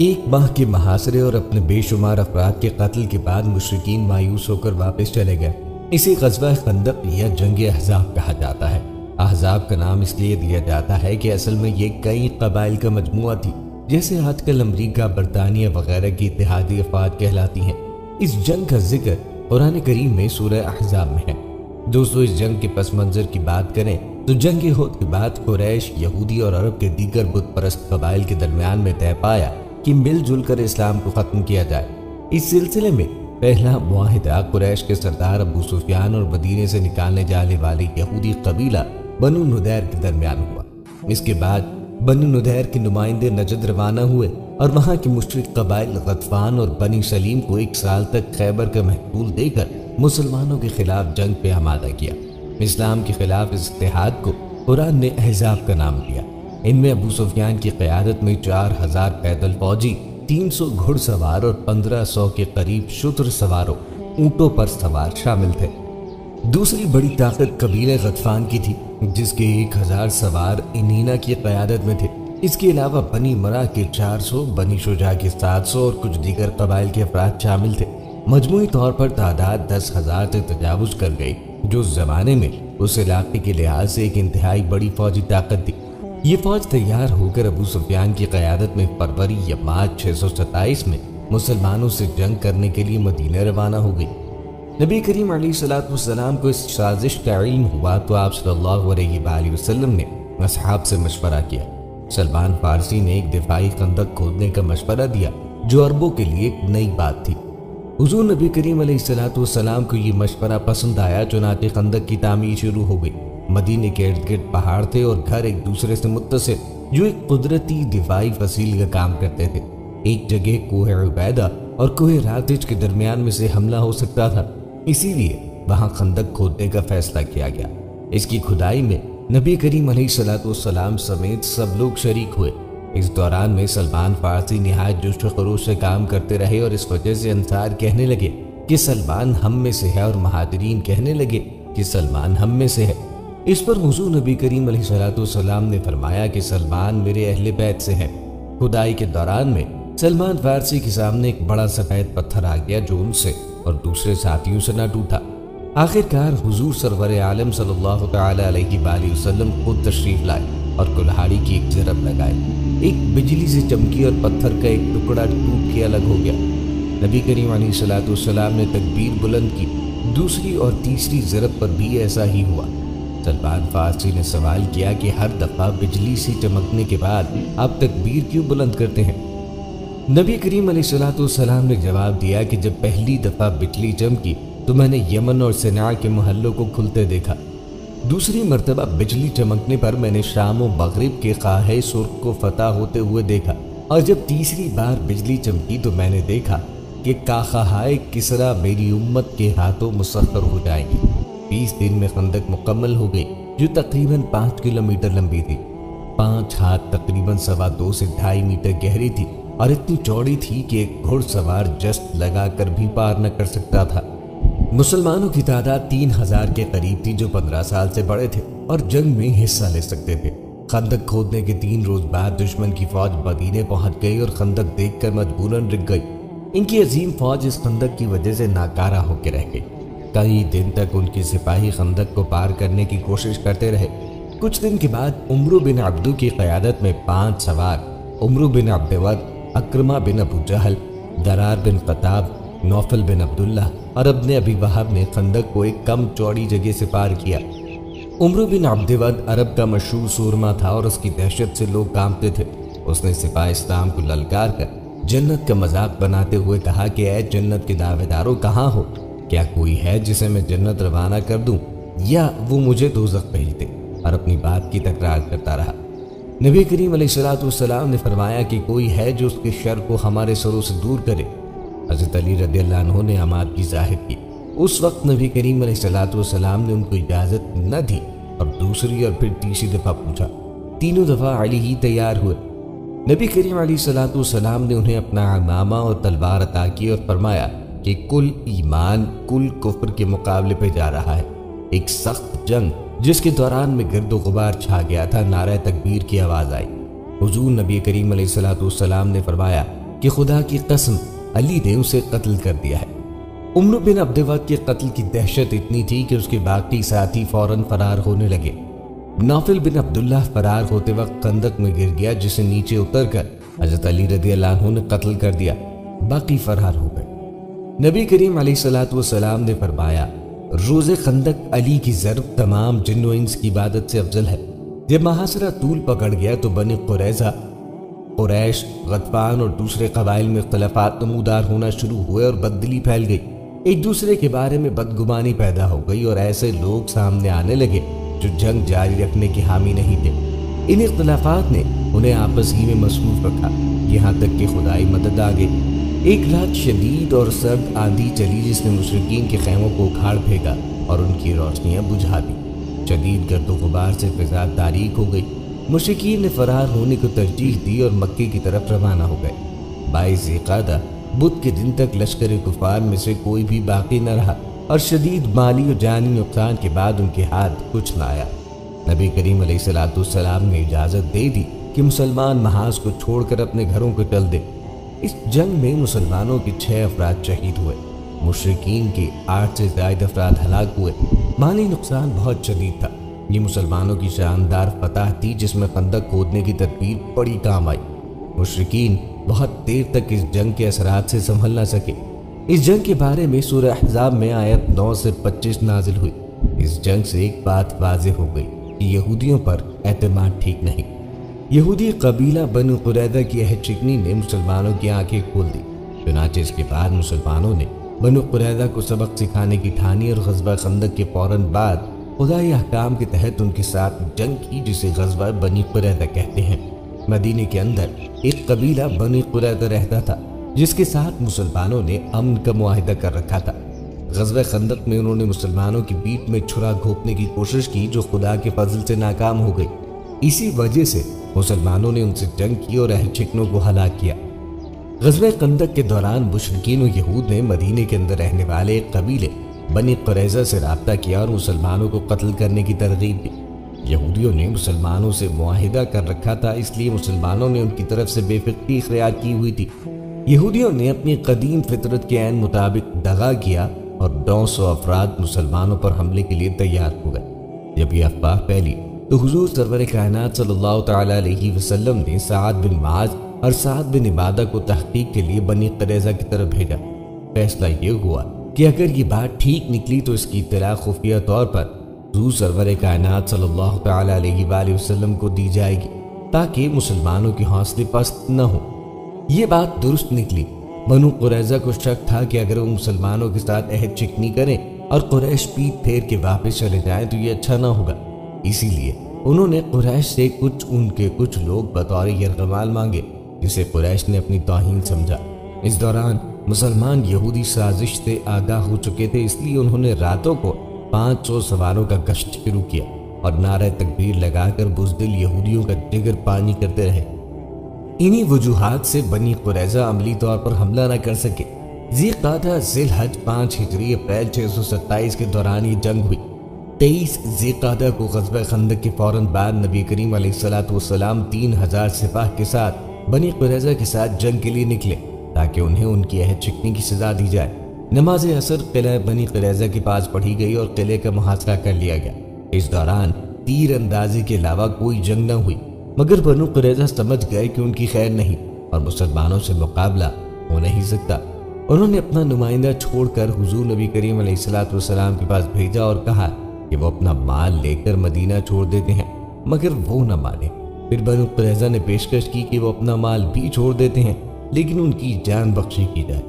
[SPEAKER 1] 1 ماہ کے محاصرے اور اپنے بے شمار افراد کے قتل کے بعد مشرکین مایوس ہو کر واپس چلے گئے۔ اسے غزوہ خندق یا جنگ احزاب کہا جاتا ہے۔ احزاب کا نام اس لیے دیا جاتا ہے کہ اصل میں یہ کئی قبائل کا مجموعہ تھی، جیسے آج کل امریکہ، برطانیہ وغیرہ کی اتحادی افواج کہلاتی ہیں۔ اس جنگ کا ذکر قرآن کریم میں سورہ احزاب میں ہے۔ دوستو، اس جنگ کے پس منظر کی بات کریں تو جنگ احد کے بعد قریش، یہودی اور عرب کے دیگر بت پرست قبائل کے درمیان میں طے پایا کہ مل جل کر اسلام کو ختم کیا جائے۔ اس سلسلے میں پہلا معاہدہ قریش کے سردار ابو سفیان اور مدینے سے نکالنے جانے والے یہودی قبیلہ بنو نضیر کے درمیان ہوا۔ اس کے بعد بنو نضیر کے نمائندے نجد روانہ ہوئے اور وہاں کے مشرک قبائل غطفان اور بنی سلیم کو 1 سال تک خیبر کا محصول دے کر مسلمانوں کے خلاف جنگ پہ آمادہ کیا۔ اسلام کے خلاف اس اتحاد کو قرآن نے احزاب کا نام دیا۔ ان میں ابو سفیان کی قیادت میں 4000 پیدل فوجی، 300 گھڑ سوار اور 1500 کے قریب شتر سواروں، اونٹوں پر سوار شامل تھے۔ دوسری بڑی طاقت قبیلہ غطفان کی تھی، جس کے 1000 سوار انینا کی قیادت میں تھے۔ اس کے علاوہ بنی مرا کے 400، بنی شجاع کے 700 اور کچھ دیگر قبائل کے افراد شامل تھے۔ مجموعی طور پر تعداد 10,000 سے تجاوز کر گئی، جو اس زمانے میں اس علاقے کے لحاظ سے ایک انتہائی بڑی فوجی طاقت تھی۔ یہ فوج تیار ہو کر ابو سفیان کی قیادت میں فروری یا مارچ 627 میں مسلمانوں سے جنگ کرنے کے لیے مدینہ روانہ ہو گئی۔ نبی کریم علیہ السلام کو اس سازش کا علم ہوا تو آپ صلی اللہ علیہ وآلہ وسلم نے اصحاب سے مشورہ کیا۔ سلمان فارسی نے ایک دفاعی خندق کھودنے کا مشورہ دیا، جو عربوں کے لیے ایک نئی بات تھی۔ حضور نبی کریم علیہ السلام کو یہ مشورہ پسند آیا، چنانچہ خندق کی تعمیر شروع ہو گئی۔ مدینے کے ارد گرد پہاڑ تھے اور گھر ایک دوسرے سے متصل، جو ایک قدرتی دفاعی فصیل کا کام کرتے تھے۔ ایک جگہ کوہ عبیدہ اور کوہ راتج کے درمیان میں سے حملہ ہو سکتا تھا، اسی لیے وہاں خندق کھودنے کا فیصلہ کیا گیا۔ اس کی کھدائی میں نبی کریم علیہ السلام سمیت سب لوگ شریک ہوئے۔ اس دوران میں سلمان فارسی نہایت جوش و خروش سے کام کرتے رہے اور اس وجہ سے انصار کہنے لگے کہ سلمان ہم میں سے ہے، اور مہاجرین کہنے لگے کہ سلمان ہم میں سے ہے۔ اس پر حضور نبی کریم علیہ السلام نے فرمایا کہ سلمان میرے اہل بیت سے ہے۔ کھدائی کے دوران میں سلمان فارسی کے سامنے ایک بڑا سفید پتھر آ گیا، جو ان سے اور دوسرے ساتھیوں سے نہ ٹوٹا۔ آخرکار حضور سرور عالم صلی اللہ تعالی علیہ وآلہ وسلم خود تشریف لائے اور کلہاڑی کی ایک ضرب لگائے۔ ایک بجلی سے چمکی اور پتھر کا ایک ٹکڑا ٹوٹ کے الگ ہو گیا۔ نبی کریم علیہ السلام نے تکبیر بلند کی۔ دوسری اور تیسری ضرب پر بھی ایسا ہی ہوا۔ سلمان فارسی نے سوال کیا کہ ہر دفعہ بجلی سے چمکنے کے بعد آپ تکبیر کیوں بلند کرتے ہیں؟ نبی کریم علیہ السلام نے جواب دیا کہ جب پہلی دفعہ بجلی چمکی تو میں نے یمن اور صنعاء کے محلوں کو کھلتے دیکھا۔ دوسری مرتبہ بجلی چمکنے پر میں نے شام و مغرب کے خواہ سرخ کو فتح ہوتے ہوئے دیکھا، اور جب تیسری بار بجلی چمکی تو میں نے دیکھا کہ کاخہائے کسرا میری امت کے ہاتھوں مسخر ہو جائیں گی۔ 20 دن میں خندق مکمل ہو گئی، جو تقریباً 5 کلومیٹر لمبی تھی۔ 5 ہاتھ تقریباً 2.25 سے 2.5 میٹر گہری تھی اور اتنی چوڑی تھی کہ ایک گھڑ سوار جست لگا کر بھی پار نہ کر سکتا تھا۔ مسلمانوں کی تعداد 3000 کے قریب تھی، جو 15 سال سے بڑے تھے اور جنگ میں حصہ لے سکتے تھے۔ خندق کھودنے کے 3 روز بعد دشمن کی فوج مدینے پہنچ گئی اور خندق دیکھ کر مجبوراً رک گئی۔ ان کی عظیم فوج اس خندق کی وجہ سے ناکارہ ہو کے رہ گئی۔ کئی دن تک ان کے سپاہی خندق کو پار کرنے کی کوشش کرتے رہے۔ کچھ دن کے بعد عمرو بن عبدو کی قیادت میں 5 سوار، عمرو بن عبدود، اکرمہ بن ابو جہل، درار بن قطاب، نوفل بن عبداللہ اور ابن ابی وہب نے خندق کو ایک کم چوڑی جگہ سے پار کیا۔ عمرو بن عبدود عرب کا مشہور سورما تھا اور اس کی دہشت سے لوگ کانپتے تھے۔ اس نے سپاہ اسلام کو للکار کر جنت کا مذاق بناتے ہوئے کہا کہ اے جنت کے دعوے داروں، کہاں ہو؟ کیا کوئی ہے جسے میں جنت روانہ کر دوں، یا وہ مجھے دوزخ بھیج دے؟ اور اپنی بات کی تکرار کرتا رہا۔ نبی کریم علیہ السلام نے فرمایا کہ کوئی ہے جو اس کے شر کو ہمارے سروں سے دور کرے؟ حضرت علی رضی اللہ عنہ نے آمادگی ظاہر کی۔ اس وقت نبی کریم علیہ السلام نے ان کو اجازت نہ دی اور دوسری اور پھر تیسری دفعہ پوچھا۔ تینوں دفعہ علی ہی تیار ہوئے۔ نبی کریم علیہ السلام نے انہیں اپنا عمامہ اور تلوار عطا کی اور فرمایا کہ کل ایمان کل کفر کے مقابلے پہ جا رہا ہے۔ ایک سخت جنگ جس کے دوران میں گرد و غبار چھا گیا تھا، نعرہ تکبیر کی آواز آئی۔ حضور نبی کریم علیہ السلام نے فرمایا کہ خدا کی قسم، علی نے اسے قتل کر دیا ہے۔ عمرو بن عبدود کے قتل کی دہشت اتنی تھی کہ اس کے باقی ساتھی فوراً فرار ہونے لگے۔ نوفل بن عبداللہ فرار ہوتے وقت خندق میں گر گیا، جسے نیچے اتر کر حضرت علی رضی اللہ عنہ نے قتل کر دیا، باقی فرار ہو گئے۔ نبی کریم علیہ الصلوۃ والسلام نے فرمایا، روز خندق علی کی ضرب تمام جن و انس کی عبادت سے افضل ہے۔ جب محاصرہ طول پکڑ گیا تو بنی قریظہ، قریش، غطفان اور دوسرے قبائل میں اختلافات نمودار ہونا شروع ہوئے اور بددلی پھیل گئی۔ ایک دوسرے کے بارے میں بدگمانی پیدا ہو گئی اور ایسے لوگ سامنے آنے لگے جو جنگ جاری رکھنے کے حامی نہیں تھے۔ ان اختلافات نے انہیں آپس ہی میں مصروف رکھا، یہاں تک کہ خدائی مدد آ گئی۔ ایک رات شدید اور سرد آندھی چلی جس نے مشرکین کے خیموں کو اکھاڑ پھینکا اور ان کی روشنیاں بجھا دی۔ شدید گرد و غبار سے فضا تاریک ہو گئی۔ مشرکین نے فرار ہونے کو ترجیح دی اور مکے کی طرف روانہ ہو گئے۔ 22 ذوالقعدہ بدھ کے دن تک لشکر کفار میں سے کوئی بھی باقی نہ رہا اور شدید مالی اور جانی نقصان کے بعد ان کے ہاتھ کچھ نہ آیا۔ نبی کریم علیہ الصلوۃ والسلام نے اجازت دے دی کہ مسلمان محاذ کو چھوڑ کر اپنے گھروں کو چل دیں۔ اس جنگ میں مسلمانوں کے 6 افراد شہید ہوئے، مشرکین کے 8 سے زائد افراد ہلاک ہوئے۔ مالی نقصان بہت شدید تھا۔ یہ مسلمانوں کی شاندار فتح تھی جس میں خندق کھودنے کی تدبیر بڑی کام آئی۔ مشرکین بہت دیر تک اس جنگ کے اثرات سے سنبھل نہ سکے۔ اس جنگ کے بارے میں سورہ احزاب میں آیت 9 سے 25 نازل ہوئی۔ اس جنگ سے ایک بات واضح ہو گئی کہ یہودیوں پر اعتماد ٹھیک نہیں۔ یہودی قبیلہ بنو قریظہ کی عہد شکنی نے مسلمانوں کی آنکھیں کھول دی۔ چنانچہ اس کے بعد مسلمانوں نے بنو قریظہ کو سبق سکھانے کی ٹھانی اور غزوہ خندق کے فوراً بعد خدائی احکام کے تحت ان کے ساتھ جنگ کی، جسے غزوہ بنی قریظہ کہتے ہیں۔ مدینے کے اندر ایک قبیلہ بنی قریظہ رہتا تھا جس کے ساتھ مسلمانوں نے امن کا معاہدہ کر رکھا تھا۔ غزوہ خندق میں انہوں نے مسلمانوں کی پیٹھ میں چھرا گھونپنے کی کوشش کی جو خدا کے فضل سے ناکام ہو گئی۔ اسی وجہ سے مسلمانوں نے ان سے جنگ کی اور اہل شکنوں کو ہلاک کیا۔ غزوہ خندق کے دوران مشرکین و یہود نے مدینے کے اندر رہنے والے ایک قبیلے بنی قریظہ سے رابطہ کیا اور مسلمانوں کو قتل کرنے کی ترغیب دی۔ یہودیوں نے مسلمانوں سے معاہدہ کر رکھا تھا، اس لیے مسلمانوں نے ان کی طرف سے بے فکری اختیار کی ہوئی تھی۔ یہودیوں نے اپنی قدیم فطرت کے عین مطابق دغا کیا اور 900 افراد مسلمانوں پر حملے کے لیے تیار ہو گئے۔ جب یہ افواہ پھیلی تو حضور سرور کائنات صلی اللہ تعالیٰ علیہ وسلم نے سعد بن معاذ اور سعد بن عبادہ کو تحقیق کے لیے بنی قریظہ کی طرف بھیجا۔ فیصلہ یہ ہوا کہ اگر یہ بات ٹھیک نکلی تو اس کی اطلاع خفیہ طور پر حضور سرور کائنات صلی اللہ تعالیٰ علیہ وآلہ وسلم کو دی جائے گی تاکہ مسلمانوں کے حوصلے پست نہ ہو۔ یہ بات درست نکلی۔ بنو قریظہ کو شک تھا کہ اگر وہ مسلمانوں کے ساتھ عہد شکنی کریں اور قریش پیٹ پھیر کے واپس چلے جائیں تو یہ اچھا نہ ہوگا۔ اسی لیے انہوں نے قریش سے کچھ لوگ بطور یرغمال مانگے، جسے قریش نے اپنی توہین سمجھا۔ اس دوران مسلمان یہودی سازش سے آگاہ ہو چکے تھے، اس لیے انہوں نے راتوں کو 500 سواروں کا گشت شروع کیا اور نعرہ تکبیر لگا کر بزدل یہودیوں کا جگر پانی کرتے رہے۔ انہی وجوہات سے بنی قریظہ عملی طور پر حملہ نہ کر سکے۔ ذی قعدہ ذی الحج 5 ہجری اپریل 627 کے دوران یہ جنگ ہوئی۔ 23 ذی قعدہ کو غزوہ خندق کے فوراً بعد نبی کریم علیہ الصلوۃ والسلام 3000 سپاہ کے ساتھ بنی قریظہ کے ساتھ جنگ کے لیے نکلے تاکہ انہیں ان کی عہد شکنی کی سزا دی جائے۔ نماز عصر قلعہ بنی قریظہ کے پاس پڑھی گئی اور قلعے کا محاصرہ کر لیا گیا۔ اس دوران تیر اندازی کے علاوہ کوئی جنگ نہ ہوئی، مگر بنو قریظہ سمجھ گئے کہ ان کی خیر نہیں اور مسلمانوں سے مقابلہ ہو نہیں سکتا۔ انہوں نے اپنا نمائندہ چھوڑ کر حضور نبی کریم علیہ الصلوۃ والسلام کے پاس بھیجا اور کہا کہ وہ اپنا مال لے کر مدینہ چھوڑ دیتے ہیں، مگر وہ نہ مانے۔ پھر بنو قریظہ نے پیشکش کی کہ وہ اپنا مال بھی چھوڑ دیتے ہیں لیکن ان کی جان بخشی کی جائے،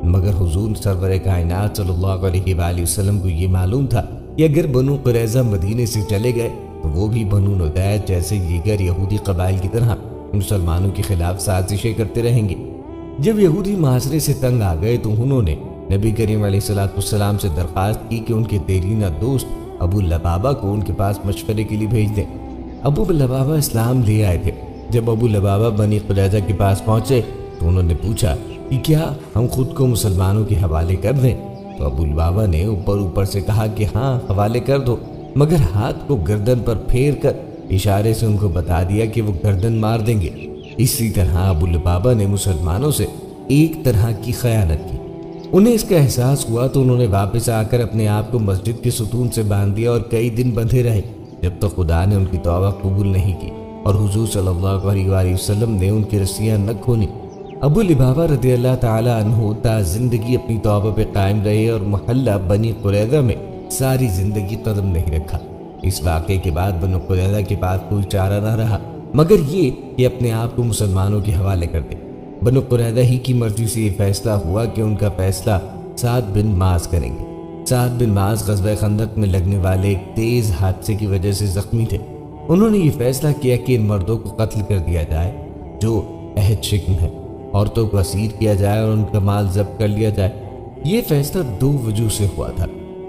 [SPEAKER 1] مگر حضور سرور کائنات صلی اللہ علیہ وآلہ وسلم کو یہ معلوم تھا کہ اگر بنو قریظہ مدینے سے چلے گئے تو وہ بھی بنو نضیر جیسے دیگر یہودی قبائل کی طرح مسلمانوں کے خلاف سازشیں کرتے رہیں گے۔ جب یہودی معاشرے سے تنگ آ گئے تو انہوں نے نبی کریم علیہ الصلوۃ والسلام سے درخواست کی کہ ان کے دیرینہ دوست ابو لبابہ کو ان کے پاس مشورے کے لیے بھیج دیں۔ ابو لبابہ اسلام لے آئے تھے۔ جب ابو لبابہ بنی قریظہ کے پاس پہنچے تو انہوں نے پوچھا کہ کیا ہم خود کو مسلمانوں کے حوالے کر دیں؟ تو ابو لبابہ نے اوپر سے کہا کہ ہاں حوالے کر دو، مگر ہاتھ کو گردن پر پھیر کر اشارے سے ان کو بتا دیا کہ وہ گردن مار دیں گے۔ اسی طرح ابو لبابہ نے مسلمانوں سے ایک طرح کی خیانت کی۔ انہیں اس کا احساس ہوا تو انہوں نے واپس آ کر اپنے آپ کو مسجد کے ستون سے باندھ دیا اور کئی دن بندھے رہے، جب تک خدا نے ان کی توبہ قبول نہیں کی اور حضور صلی اللہ علیہ وآلہ وسلم نے ان کی رسیاں نہ کھولی۔ ابو لبابہ رضی اللہ تعالی عنہ تا زندگی اپنی توبہ پہ قائم رہے اور محلہ بنی قریظہ میں ساری زندگی قدم نہیں رکھا۔ اس واقعے کے بعد بنو قریظہ کے پاس کوئی چارہ نہ رہا مگر یہ کہ اپنے آپ کو مسلمانوں کے حوالے کر دے۔ بنو قریظہ ہی کی مرضی سے یہ فیصلہ ہوا کہ ان کا فیصلہ سعد بن معاذ کریں گے۔ سعد بن معاذ غزوہ خندق میں لگنے والے ایک تیز حادثے کی وجہ سے زخمی تھے۔ انہوں نے یہ فیصلہ کیا کہ ان مردوں کو قتل کر دیا جائے جو عہد شکن ہے، عورتوں کو اسیر کیا جائے اور ان کا مال ضبط کر لیا جائے۔ یہ فیصلہ دو وجوہ سے ہوا تھا،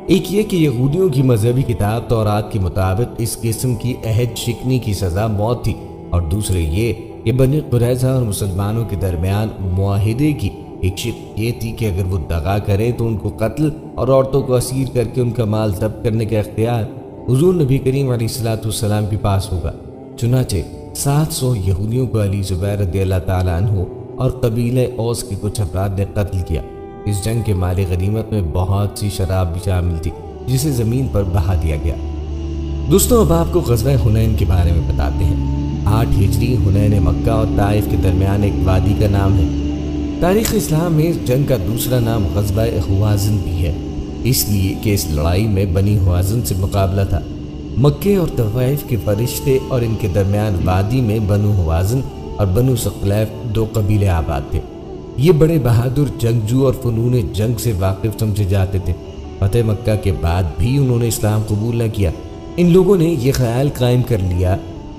[SPEAKER 1] ایک یہ کہ یہودیوں کی مذہبی کتاب تورات کے مطابق اس قسم کی عہد شکنی کی سزا موت تھی، اور دوسرے یہ کہ بنی قریظہ اور مسلمانوں کے درمیان معاہدے کی ایک شق یہ تھی کہ اگر وہ دغا کریں تو ان کو قتل اور عورتوں کو اسیر کر کے ان کا مال ضبط کرنے کا اختیار حضور نبی کریم علیہ السلام کے پاس ہوگا۔ چنانچہ 700 یہودیوں کو علی زبیر رضی اللہ تعالیٰ عنہ اور قبیلہ اوس کے کچھ افراد نے قتل کیا۔ اس جنگ کے مال غنیمت میں بہت سی شراب بھی شامل تھی جسے زمین پر بہا دیا گیا۔ دوستوں، اب آپ کو غزوہ حنین کے بارے میں بتاتے ہیں۔ 8 ہجری حنین مکہ اور طائف کے درمیان ایک وادی کا نام ہے۔ تاریخ اسلام میں اس جنگ کا دوسرا نام غزوہ حوازن بھی ہے، اس لیے کہ اس لڑائی میں بنی حوازن سے مقابلہ تھا۔ مکے اور طائف کے فرشتے اور ان کے درمیان وادی میں بنو حوازن اور بنو ثقلیف 2 قبیلے آباد تھے۔ یہ بڑے بہادر جنگجو اور فنون جنگ سے واقف سمجھے جاتے تھے۔ فتح مکہ کے بعد بھی انہوں نے اسلام قبول نہ کیا۔ ان لوگوں نے یہ خیال قائم کر لیا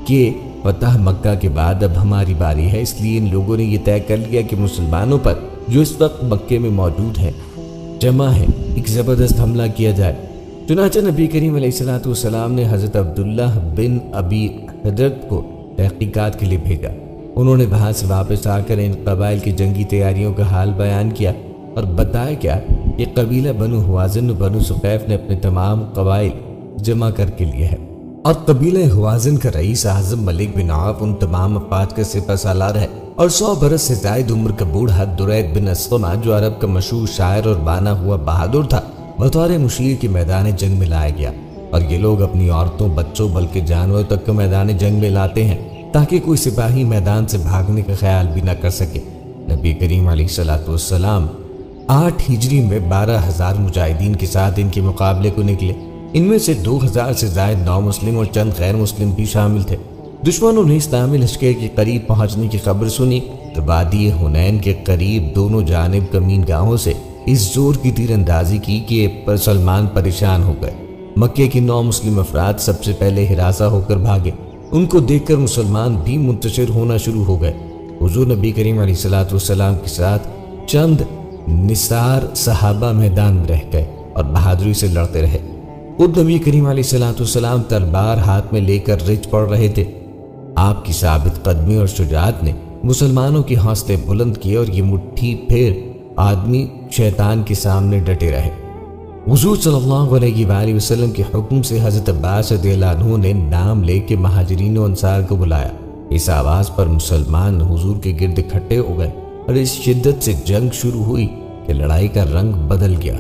[SPEAKER 1] کہ فتح مکہ کے بعد اب ہماری باری ہے، اس لیے ان لوگوں نے یہ طے کر لیا کہ مسلمانوں پر جو اس وقت مکے میں موجود ہیں، جمع ہے، ایک زبردست حملہ کیا جائے۔ چنانچہ نبی کریم علیہ السلام نے حضرت عبداللہ بن ابی حضرت کو تحقیقات کے لیے بھیجا۔ انہوں نے وہاں سے واپس آ کر ان قبائل کی جنگی تیاریوں کا حال بیان کیا اور بتایا کیا کہ قبیلہ بنو حوازن و بنو ثقیف نے اپنے تمام قبائل جمع کر کے لیے ہے، اور قبیلہ حوازن کا رئیس اعظم ملک بن عوف ان تمام افواج کا سپہ سالار ہے، اور 100 برس سے زائد عمر کا بوڑھا درید بن اسلمہ جو عرب کا مشہور شاعر اور بانا ہوا بہادر تھا، بطور مشیر کے میدان جنگ میں لایا گیا۔ اور یہ لوگ اپنی عورتوں، بچوں بلکہ جانوروں تک کو میدان جنگ میں لاتے ہیں تاکہ کوئی سپاہی میدان سے بھاگنے کا خیال بھی نہ کر سکے۔ نبی کریم علیہ السلام 8 ہجری میں 12,000 مجاہدین کے ساتھ ان کے مقابلے کو نکلے۔ ان میں سے 2,000 سے زائد نو مسلم اور چند غیر مسلم بھی شامل تھے۔ دشمنوں نے اسلامی لشکر کے قریب پہنچنے کی خبر سنی تو وادی حنین کے قریب دونوں جانب کمین گاہوں سے اس زور کی تیر اندازی کی کہ مسلمان پریشان ہو گئے۔ مکے کے 9 مسلم افراد سب سے پہلے ہراساں ہو کر بھاگے۔ ان کو دیکھ کر مسلمان بھی منتشر ہونا شروع ہو گئے۔ حضور نبی کریم علیہ السلام کے ساتھ چند نثار صحابہ میدان میں رہ گئے اور بہادری سے لڑتے رہے۔ خود نبی کریم علیہ السلام تلوار ہاتھ میں لے کر رچ پڑ رہے تھے۔ آپ کی ثابت قدمی اور شجاعت نے مسلمانوں کے حوصلے بلند کیے اور یہ مٹھی پھیر آدمی شیطان کے سامنے ڈٹے رہے۔ حضور صلی اللہ علیہ وآلہ وسلم کے حکم سے حضرت عباس رضی اللہ عنہ نے نام لے کے مہاجرین و انصار کو بلایا۔ اس آواز پر مسلمان حضور کے گرد اکٹھے ہو گئے اور اس شدت سے جنگ شروع ہوئی کہ لڑائی کا رنگ بدل گیا۔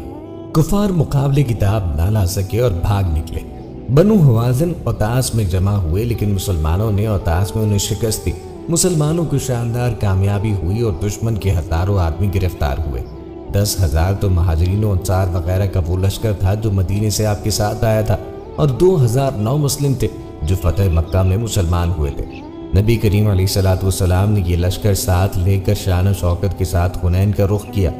[SPEAKER 1] کفار مقابلے کی تاب نہ لا سکے اور بھاگ نکلے۔ بنو حوازن اوتاس میں جمع ہوئے لیکن مسلمانوں نے اوتاس میں انہیں شکست دی۔ مسلمانوں کو شاندار کامیابی ہوئی اور دشمن کے ہزاروں آدمی گرفتار ہوئے۔ 10,000 تو مہاجرین و انصار وغیرہ کا وہ لشکر تھا جو مدینے سے آپ کے ساتھ آیا تھا، اور 2,000 نو مسلم تھے جو فتح مکہ میں مسلمان ہوئے تھے۔ نبی کریم علیہ السلام نے یہ لشکر ساتھ لے کر شان و شوکت کے ساتھ حنین کا رخ کیا۔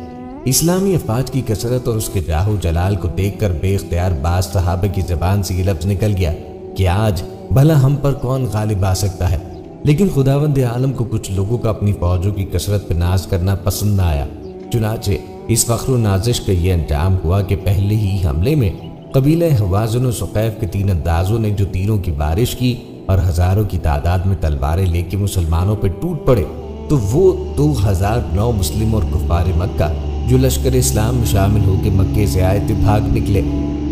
[SPEAKER 1] اسلامی افواج کی کثرت اور اس کے جاہ و جلال کو دیکھ کر بے اختیار بعض صحابہ کی زبان سے یہ لفظ نکل گیا کہ آج بھلا ہم پر کون غالب آ سکتا ہے۔ لیکن خداوند عالم کو کچھ لوگوں کا اپنی فوجوں کی کثرت پہ ناز کرنا پسند نہ آیا۔ چنانچہ اس فخر و نازش کا یہ انجام ہوا کہ پہلے ہی حملے میں قبیلہ حوازن و ثقیف کے 3 اندازوں نے جو تیروں کی بارش کی اور ہزاروں کی تعداد میں تلواریں لے کے مسلمانوں پہ ٹوٹ پڑے، تو وہ 2,009 مسلم اور کفار مکہ جو لشکر اسلام میں شامل ہو کے مکے سے آئے تھے بھاگ نکلے۔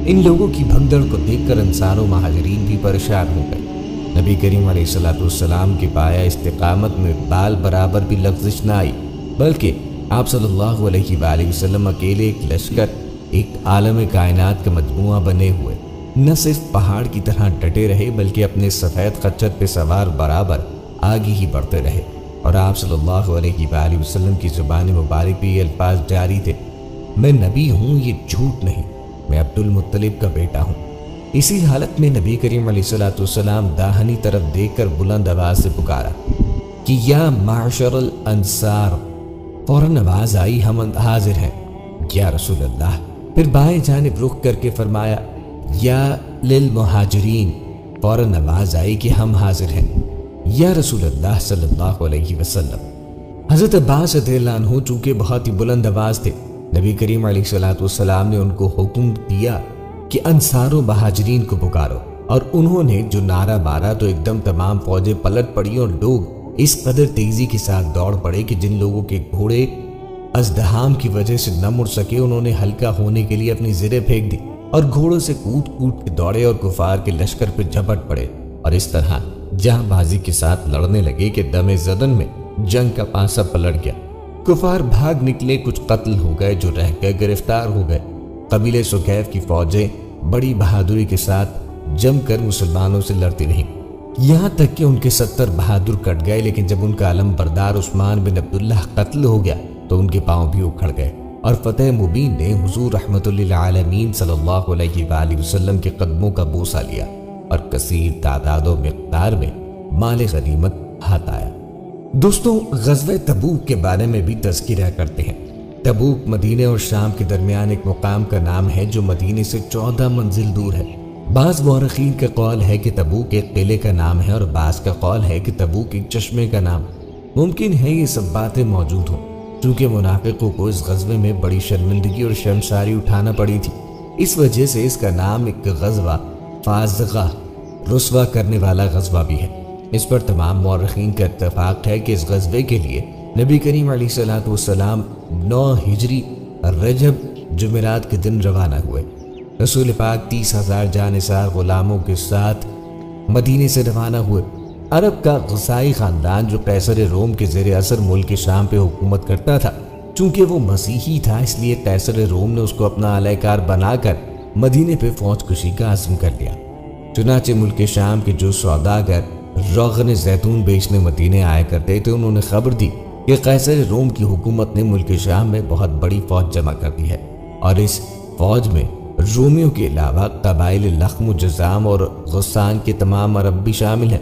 [SPEAKER 1] ان لوگوں کی بھگدڑ کو دیکھ کر انصار و مہاجرین بھی پریشان ہو گئے۔ نبی کریم علیہ السلام کے پایا استقامت میں بال برابر بھی لغزش نہ آئی، بلکہ آپ صلی اللہ علیہ وآلہ وسلم اکیلے ایک لشکر، ایک عالم کائنات کا مجموعہ بنے ہوئے نہ صرف پہاڑ کی طرح ڈٹے رہے بلکہ اپنے سفید خچر پہ سوار برابر آگے ہی بڑھتے رہے، اور آپ صلی اللہ علیہ وآلہ وسلم کی زبان مبارک پہ یہ الفاظ جاری تھے: میں نبی ہوں، یہ جھوٹ نہیں، میں عبد المطلب کا بیٹا ہوں۔ اسی حالت میں نبی کریم علیہ السلام داہنی طرف دیکھ کر بلند آواز سے پکارا کہ یا معشر الانصار، فوراً آواز آئی ہم حاضر ہیں یا رسول اللہ۔ پھر بائیں جانب رخ کر کے فرمایا یا للمہاجرین، فوراً آواز آئی کہ ہم حاضر ہیں یا رسول اللہ صلی اللہ علیہ وسلم۔ حضرت عباس رضی اللہ عنہ چونکہ بہت ہی بلند آواز تھے، نبی کریم علیہ السلام نے ان کو حکم دیا کہ انصار و مہاجرین کو پکارو، اور انہوں نے جو نعرہ مارا تو ایک دم تمام فوجیں پلٹ پڑی اور لوگ اس قدر تیزی کے ساتھ دوڑ پڑے کہ جن لوگوں کے گھوڑے ازدحام کی وجہ سے نہ مڑ سکے انہوں نے ہلکا ہونے کے لیے اپنی زریں پھینک دی اور گھوڑوں سے کود کود کے دوڑے اور کفار کے لشکر پہ جھپٹ پڑے، اور اس طرح جہاں بازی کے ساتھ لڑنے لگے کہ دم زدن میں جنگ کا پانسا پلٹ گیا۔ کفار بھاگ نکلے، کچھ قتل ہو گئے، جو رہ گئے گرفتار ہو گئے۔ قبیلے سکیف کی فوجیں بڑی بہادری کے ساتھ جم کر مسلمانوں سے لڑتی رہیں، یہاں تک کہ ان کے 70 بہادر کٹ گئے، لیکن جب ان کا علم بردار عثمان بن عبداللہ قتل ہو گیا تو ان کے پاؤں بھی اکھڑ گئے، اور فتح مبین نے حضور رحمت للعالمین صلی اللہ علیہ وآلہ وسلم کے قدموں کا بوسہ لیا اور کثیر تعداد و مقدار میں مال غنیمت ہاتھ آیا۔ دوستوں، غزوہ تبوک کے بارے میں بھی تذکرہ کرتے ہیں۔ تبوک مدینے اور شام کے درمیان ایک مقام کا نام ہے جو مدینے سے 14 منزل دور ہے۔ بعض مورخین کا قول ہے کہ تبوک ایک قلعے کا نام ہے، اور بعض کا قول ہے کہ تبوک ایک چشمے کا نام۔ ممکن ہے یہ سب باتیں موجود ہوں، چونکہ منافقوں کو اس غزوے میں بڑی شرمندگی اور شرمساری اٹھانا پڑی تھی، اس وجہ سے اس کا نام ایک غزوہ فازغہ، رسوا کرنے والا غزوہ بھی ہے۔ اس پر تمام مورخین کا اتفاق ہے کہ اس غزوے کے لیے نبی کریم علیہ السلام 9 ہجری رجب جمعرات کے دن روانہ ہوئے۔ رسول پاک 30,000 جانثار غلاموں کے ساتھ مدینے سے روانہ ہوئے۔ عرب کا غسائی خاندان جو قیصر روم کے زیر اثر ملک شام پہ حکومت کرتا تھا، چونکہ وہ مسیحی تھا اس لیے قیصر روم نے اس کو اپنا اعلی کار بنا کر مدینے پہ فوج کشی کا عزم کر لیا۔ چنانچہ ملک شام کے جو سوداگر روغن زیتون بیچنے مدینے آیا کرتے تھے، انہوں نے خبر دی کہ قیصر روم کی حکومت نے ملک شام میں بہت بڑی فوج جمع کر دی ہے، اور اس فوج میں رومیوں کے علاوہ قبائل لخم و جذام اور غسان کے تمام عرب بھی شامل ہیں۔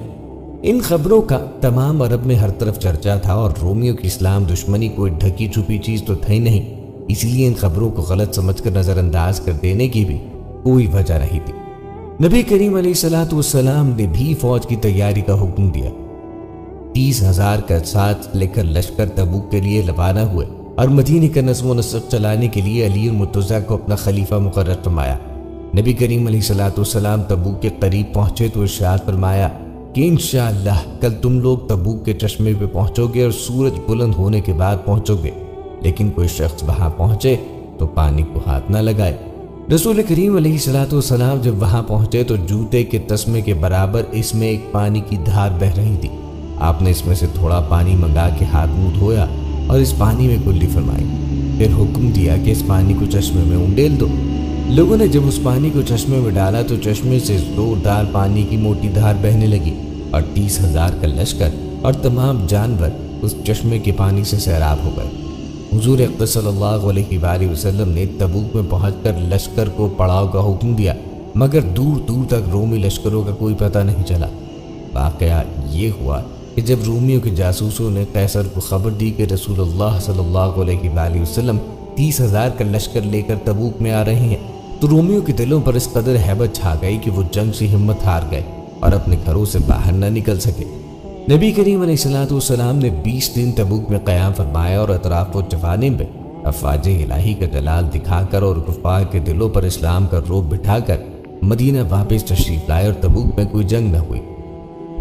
[SPEAKER 1] ان خبروں کا تمام عرب میں ہر طرف چرچا تھا، اور رومیوں کی اسلام دشمنی کوئی ڈھکی چھپی چیز تو تھی نہیں، اس لیے ان خبروں کو غلط سمجھ کر نظر انداز کر دینے کی بھی کوئی وجہ نہیں تھی۔ نبی کریم علیہ السلام نے بھی فوج کی تیاری کا حکم دیا۔ 30,000 کا ساتھ لے کر لشکر تبوک کے لیے روانہ ہوئے، اور مدینے کا نظم و نسق چلانے کے لیے علی المرتضیٰ کو اپنا خلیفہ مقرر فرمایا۔ نبی کریم علیہ السلام تبوک کے قریب پہنچے تو ارشاد فرمایا کہ انشاءاللہ کل تم لوگ تبوک کے چشمے پہ پہنچو گے اور سورج بلند ہونے کے بعد پہنچو گے، لیکن کوئی شخص وہاں پہنچے تو پانی کو ہاتھ نہ لگائے۔ رسول کریم علیہ السلام جب وہاں پہنچے تو جوتے کے تسمے کے برابر اس میں ایک پانی کی دھار بہہ رہی تھی۔ آپ نے اس میں سے تھوڑا پانی منگا کے ہاتھ منہ دھویا اور اس پانی میں کلی فرمائی، پھر حکم دیا کہ اس پانی کو چشمے میں انڈیل دو۔ لوگوں نے جب اس پانی کو چشمے میں ڈالا تو چشمے سے زوردار پانی کی موٹی دھار بہنے لگی، اور 30,000 کا لشکر اور تمام جانور اس چشمے کے پانی سے سیراب ہو گئے۔ حضور اقدس صلی اللہ علیہ وآلہ وسلم نے تبوک میں پہنچ کر لشکر کو پڑاؤ کا حکم دیا، مگر دور دور تک رومی لشکروں کا کوئی پتہ نہیں چلا۔ واقعہ یہ ہوا کہ جب رومیوں کے جاسوسوں نے قیصر کو خبر دی کہ رسول اللہ صلی اللہ علیہ وآلہ وسلم 30,000 کا لشکر لے کر تبوک میں آ رہے ہیں، تو رومیوں کے دلوں پر اس قدر ہیبت چھا گئی کہ وہ جنگ سے ہمت ہار گئے اور اپنے گھروں سے باہر نہ نکل سکے۔ نبی کریم علیہ السلام نے 20 دن تبوک میں قیام فرمایا اور اطراف و جوانب میں افواج الہی کا جلال دکھا کر اور کفار کے دلوں پر اسلام کا رعب بٹھا کر مدینہ واپس تشریف لائے، اور تبوک میں کوئی جنگ نہ ہوئی۔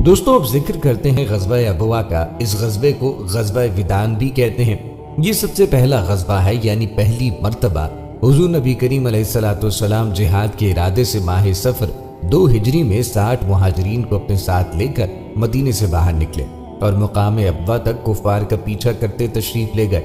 [SPEAKER 1] دوستوں، اب ذکر کرتے ہیں غزوہ ابوا کا۔ اس غزوے کو غزوہ ودان بھی کہتے ہیں۔ یہ سب سے پہلا غزوہ ہے، یعنی پہلی مرتبہ حضور نبی کریم علیہ السلام جہاد کے ارادے سے ماہ صفر 2 ہجری میں 60 مہاجرین کو اپنے ساتھ لے کر مدینے سے باہر نکلے اور مقام ابوا تک کفار کا پیچھا کرتے تشریف لے گئے۔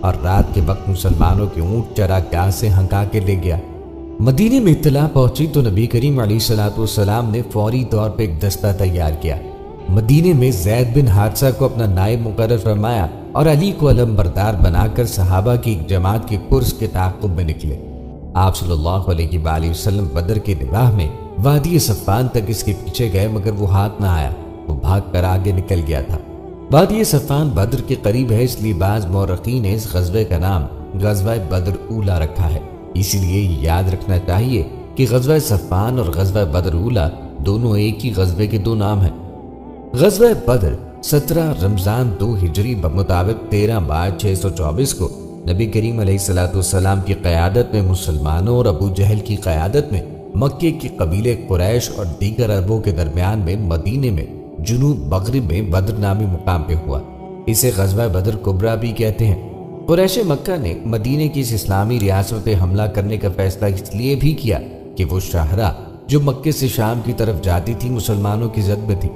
[SPEAKER 1] اور رات کے وقت مسلمانوں کے اونٹ چراگاہ سے ہنکا کے لے گیا۔ مدینے میں اطلاع پہنچی تو نبی کریم علیہ الصلوۃ والسلام نے فوری طور پہ ایک دستہ تیار کیا۔ مدینے میں زید بن حارثہ کو اپنا نائب مقرر فرمایا اور علی کو علم بردار بنا کر صحابہ کی ایک جماعت کے قرص کے تعاقب میں نکلے۔ آپ صلی اللہ علیہ وآلہ وسلم بدر کے نواح میں وادی صفان تک اس کے پیچھے گئے، مگر وہ ہاتھ نہ آیا، وہ بھاگ کر آگے نکل گیا تھا۔ وادی صفان بدر کے قریب ہے، اس لیے بعض مورخین نے اس غزوے کا نام غزوہ بدر اولا رکھا ہے۔ اسی لیے یاد رکھنا چاہیے کہ غزوہ صفان اور غزوہ بدر اولا دونوں ایک ہی غزوے کے دو نام ہیں۔ غزوہ بدر 17 رمضان 2 ہجری بمطابق 13 مارچ 624 کو نبی کریم علیہ الصلوۃ والسلام کی قیادت میں مسلمانوں اور ابو جہل کی قیادت میں مکے کے قبیلے قریش اور دیگر عربوں کے درمیان میں مدینے میں جنوب مغرب میں بدر نامی مقام پہ ہوا۔ اسے غزوہ بدر کبریٰ بھی کہتے ہیں۔ قریش مکہ نے مدینے کی اس اسلامی ریاست پہ حملہ کرنے کا فیصلہ اس لیے بھی کیا کہ وہ شاہراہ جو مکے سے شام کی طرف جاتی تھی مسلمانوں کی زد میں تھی۔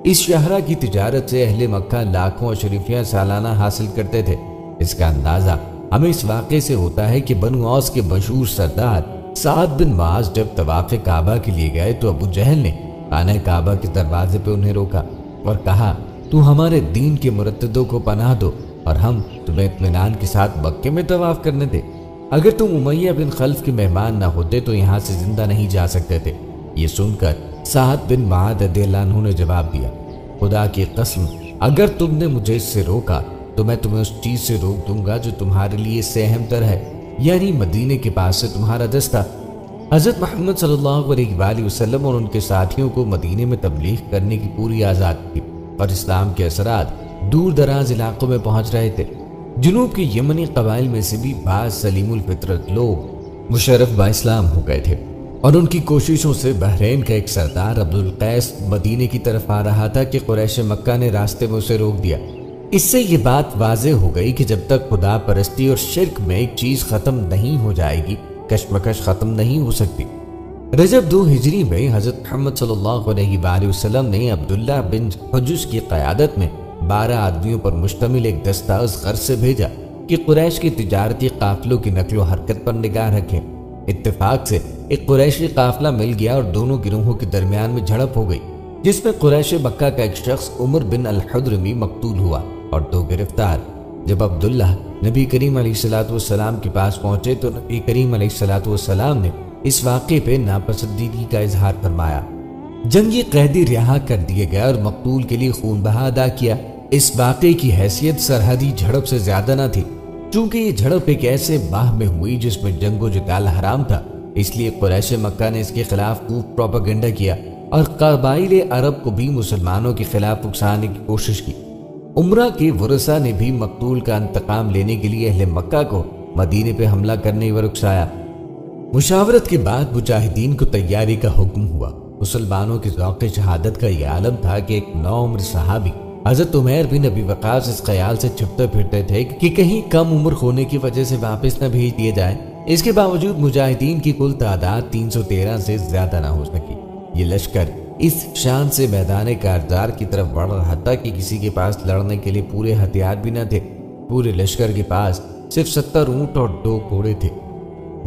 [SPEAKER 1] اس شاہراہ کی تجارت سے اہل مکہ لاکھوں اشرفیاں سالانہ حاصل کرتے تھے۔ اس کا اندازہ ہمیں اس واقعے سے ہوتا ہے کہ بنو اوس کے مشہور سردار سعد بن معاذ جب طواف کعبہ کے لیے گئے تو ابو جہل نے خانہ کعبہ کے دروازے پہ انہیں روکا اور کہا، تو ہمارے دین کے مرتدوں کو پناہ دو اور ہم تمہیں اطمینان کے ساتھ مکے میں طواف کرنے دے۔ اگر تم امیہ بن خلف کے مہمان نہ ہوتے تو یہاں سے زندہ نہیں جا سکتے تھے۔ یہ سن کر سعد بن معاذ رضی اللہ عنہ نے جواب دیا، خدا کی قسم اگر تم نے مجھے اس سے روکا تو میں تمہیں اس چیز سے روک دوں گا جو تمہارے لیے اس سے اہم تر ہے، یعنی مدینے کے پاس سے تمہارا دستہ۔ حضرت محمد صلی اللہ علیہ وآلہ وسلم اور ان کے ساتھیوں کو مدینے میں تبلیغ کرنے کی پوری آزادی تھی اور اسلام کے اثرات دور دراز علاقوں میں پہنچ رہے تھے۔ جنوب کے یمنی قبائل میں سے بھی بعض سلیم الفطرت لوگ مشرف با اسلام ہو گئے تھے اور ان کی کوششوں سے بحرین کا ایک سردار عبد القیس مدینے کی طرف آ رہا تھا کہ قریش مکہ نے راستے میں اسے روک دیا۔ اس سے یہ بات واضح ہو گئی کہ جب تک خدا پرستی اور شرک میں ایک چیز ختم نہیں ہو جائے گی کشمکش ختم نہیں ہو سکتی۔ رجب 2 ہجری میں حضرت محمد صلی اللہ علیہ وآلہ وسلم نے عبداللہ بن حجج کی قیادت میں 12 آدمیوں پر مشتمل ایک دستہ اس غرض سے بھیجا کہ قریش کی تجارتی قافلوں کی نقل و حرکت پر نگاہ رکھیں۔ اتفاق سے ایک قریشی قافلہ مل گیا اور دونوں گروہوں کے درمیان میں جھڑپ ہو گئی، جس میں قریش مکہ کا ایک شخص عمر بن الحضرمی مقتول ہوا اور 2 گرفتار۔ جب عبداللہ نبی کریم علیہ الصلوۃ والسلام کے پاس پہنچے تو نبی کریم علیہ الصلوۃ والسلام نے اس واقعے پہ ناپسندیدگی کا اظہار فرمایا۔ جنگی قیدی رہا کر دیے گئے اور مقتول کے لیے خون بہا ادا کیا۔ اس واقعے کی حیثیت سرحدی جھڑپ سے زیادہ نہ تھی، چونکہ یہ جھڑپ ایک ایسے ماہ میں ہوئی جس میں جنگ و جدال حرام تھا، اس لیے قریش مکہ نے اس کے خلاف خوب پروپیگنڈا کیا اور قبائل عرب کو بھی مسلمانوں کے خلاف اکسانے کی کوشش کی۔ عمرہ کے ورثاء نے بھی مقتول کا انتقام لینے کے لیے اہل مکہ کو مدینے پہ حملہ کرنے پر اکسایا۔ مشاورت کے بعد مجاہدین کو تیاری کا حکم ہوا۔ مسلمانوں کے ذوق شہادت کا یہ عالم تھا کہ ایک نوعمر صحابی حضرت عمیر بن ابی وقاص اس خیال سے چھپتے پھرتے تھے کہ کہیں کم عمر ہونے کی وجہ سے واپس نہ بھیج دیے جائیں۔ اس کے باوجود مجاہدین کی کل تعداد 313 سے زیادہ نہ ہو سکی۔ یہ لشکر اس شان سے میدان کارزار کی طرف بڑھ رہا تھا کہ کسی کے پاس لڑنے کے لیے پورے ہتھیار بھی نہ تھے۔ پورے لشکر کے پاس صرف 70 اونٹ اور 2 گھوڑے تھے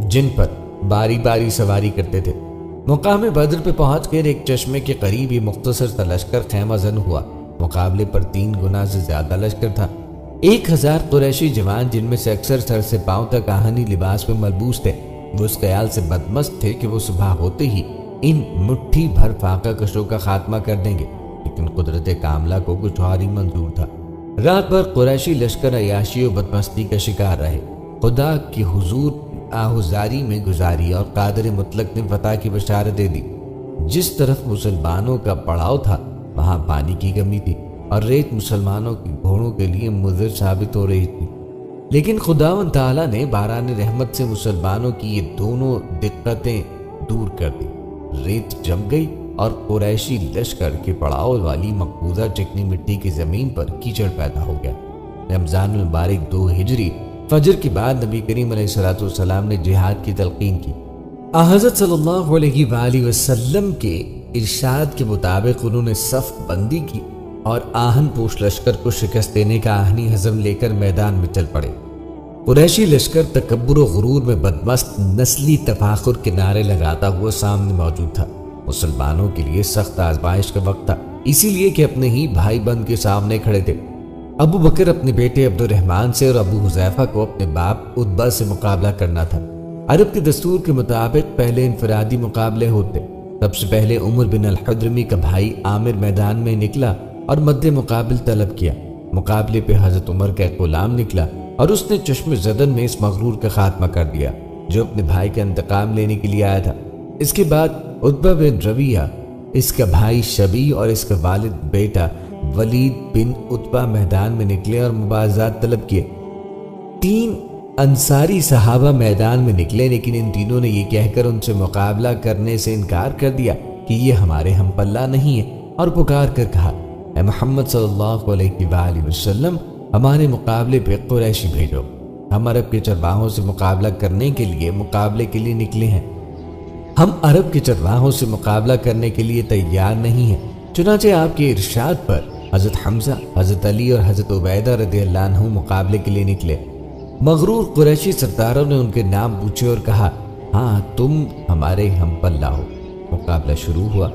[SPEAKER 1] جن پر باری باری سواری کرتے تھے۔ مقام بدر پہ پہنچ کر ایک چشمے کے قریب یہ مختصر سا لشکر خیمہ زن ہوا۔ مقابلے پر 3 گنا سے زیادہ لشکر تھا۔ 1000 قریشی جوان جن میں سے اکثر سر سے پاؤں تک آہنی لباس میں ملبوس تھے، وہ اس خیال سے بدمست تھے کہ وہ صبح ہوتے ہی ان مٹھی بھر فاقہ کشوں کا خاتمہ کر دیں گے، لیکن قدرت کاملہ کو کچھ اور ہی منظور تھا۔ رات بھر قریشی لشکر عیاشی و بدمستی کا شکار رہے۔ خدا کی حضور آہوزاری میں گزاری اور قادر مطلق نے فتح کی بشارت دے دی۔ جس طرف مسلمانوں کا پڑاؤ تھا وہاں پانی کی کمی تھی اور ریت مسلمانوں کے گھوڑوں کے لیے مضر ثابت ہو رہی تھی، لیکن خداوند تعالیٰ نے باران رحمت سے مسلمانوں کی یہ دونوں دقتیں دور کر دی۔ ریت جم گئی اور قریشی لشکر کے پڑاؤ والی مقبوضہ چکنی مٹی کی زمین پر کیچڑ پیدا ہو گیا۔ رمضان المبارک 2 ہجری فجر کے بعد نبی کریم علیہ الصلوۃ والسلام نے جہاد کی تلقین کی۔ حضرت صلی اللہ علیہ وآلہ وسلم کے ارشاد کے مطابق انہوں نے صف بندی کی اور آہن پوش لشکر کو شکست دینے کا آہنی عزم لے کر میدان میں چل پڑے۔ قریشی لشکر تکبر و غرور میں بدمست نسلی تفاخر کے نعرے لگاتا ہوا سامنے موجود تھا۔ مسلمانوں کے لیے سخت آزمائش کا وقت تھا، اسی لیے کہ اپنے ہی بھائی بند کے سامنے کھڑے تھے۔ ابو بکر اپنے بیٹے عبد الرحمن سے اور ابو حذیفہ کو اپنے باپ عتبہ سے مقابلہ کرنا تھا۔ عرب کے دستور کے مطابق پہلے انفرادی مقابلے ہوتے۔ سب سے پہلے عمر بن الحضرمی کا بھائی عامر میدان میں نکلا اور مد مقابل طلب کیا۔ مقابلے پہ حضرت عمر کا ایک غلام نکلا اور اس نے چشم زدن میں اس مغرور کا خاتمہ کر دیا جو اپنے بھائی کا انتقام لینے کے لیے آیا تھا۔ اس کے بعد عتبہ بن ربیعہ، اس کا بھائی شبی اور اس کا والد بیٹا ولید بن عتبہ میدان میں نکلے اور مبارزات طلب کیے۔ 3 انصاری صحابہ میدان میں نکلے، لیکن ان تینوں نے یہ کہہ کر ان سے مقابلہ کرنے سے انکار کر دیا کہ یہ ہمارے ہم پلہ نہیں ہے، اور پکار کر کہا، اے محمد صلی اللہ علیہ وآلہ وسلم، ہمارے مقابلے پہ قریشی بھیجو۔ ہم عرب کے چرواہوں سے مقابلہ کرنے کے لیے نکلے ہیں۔ ہم عرب کے چرواہوں سے مقابلہ کرنے کے لیے تیار نہیں ہیں۔ چنانچہ آپ کے ارشاد پر حضرت حمزہ، حضرت علی اور حضرت عبیدہ رضی اللہ عنہ مقابلے کے لیے نکلے۔ مغرور قریشی سرداروں نے ان کے نام پوچھے اور کہا، ہاں تم ہمارے ہم پلہ ہو۔ مقابلہ شروع ہوا۔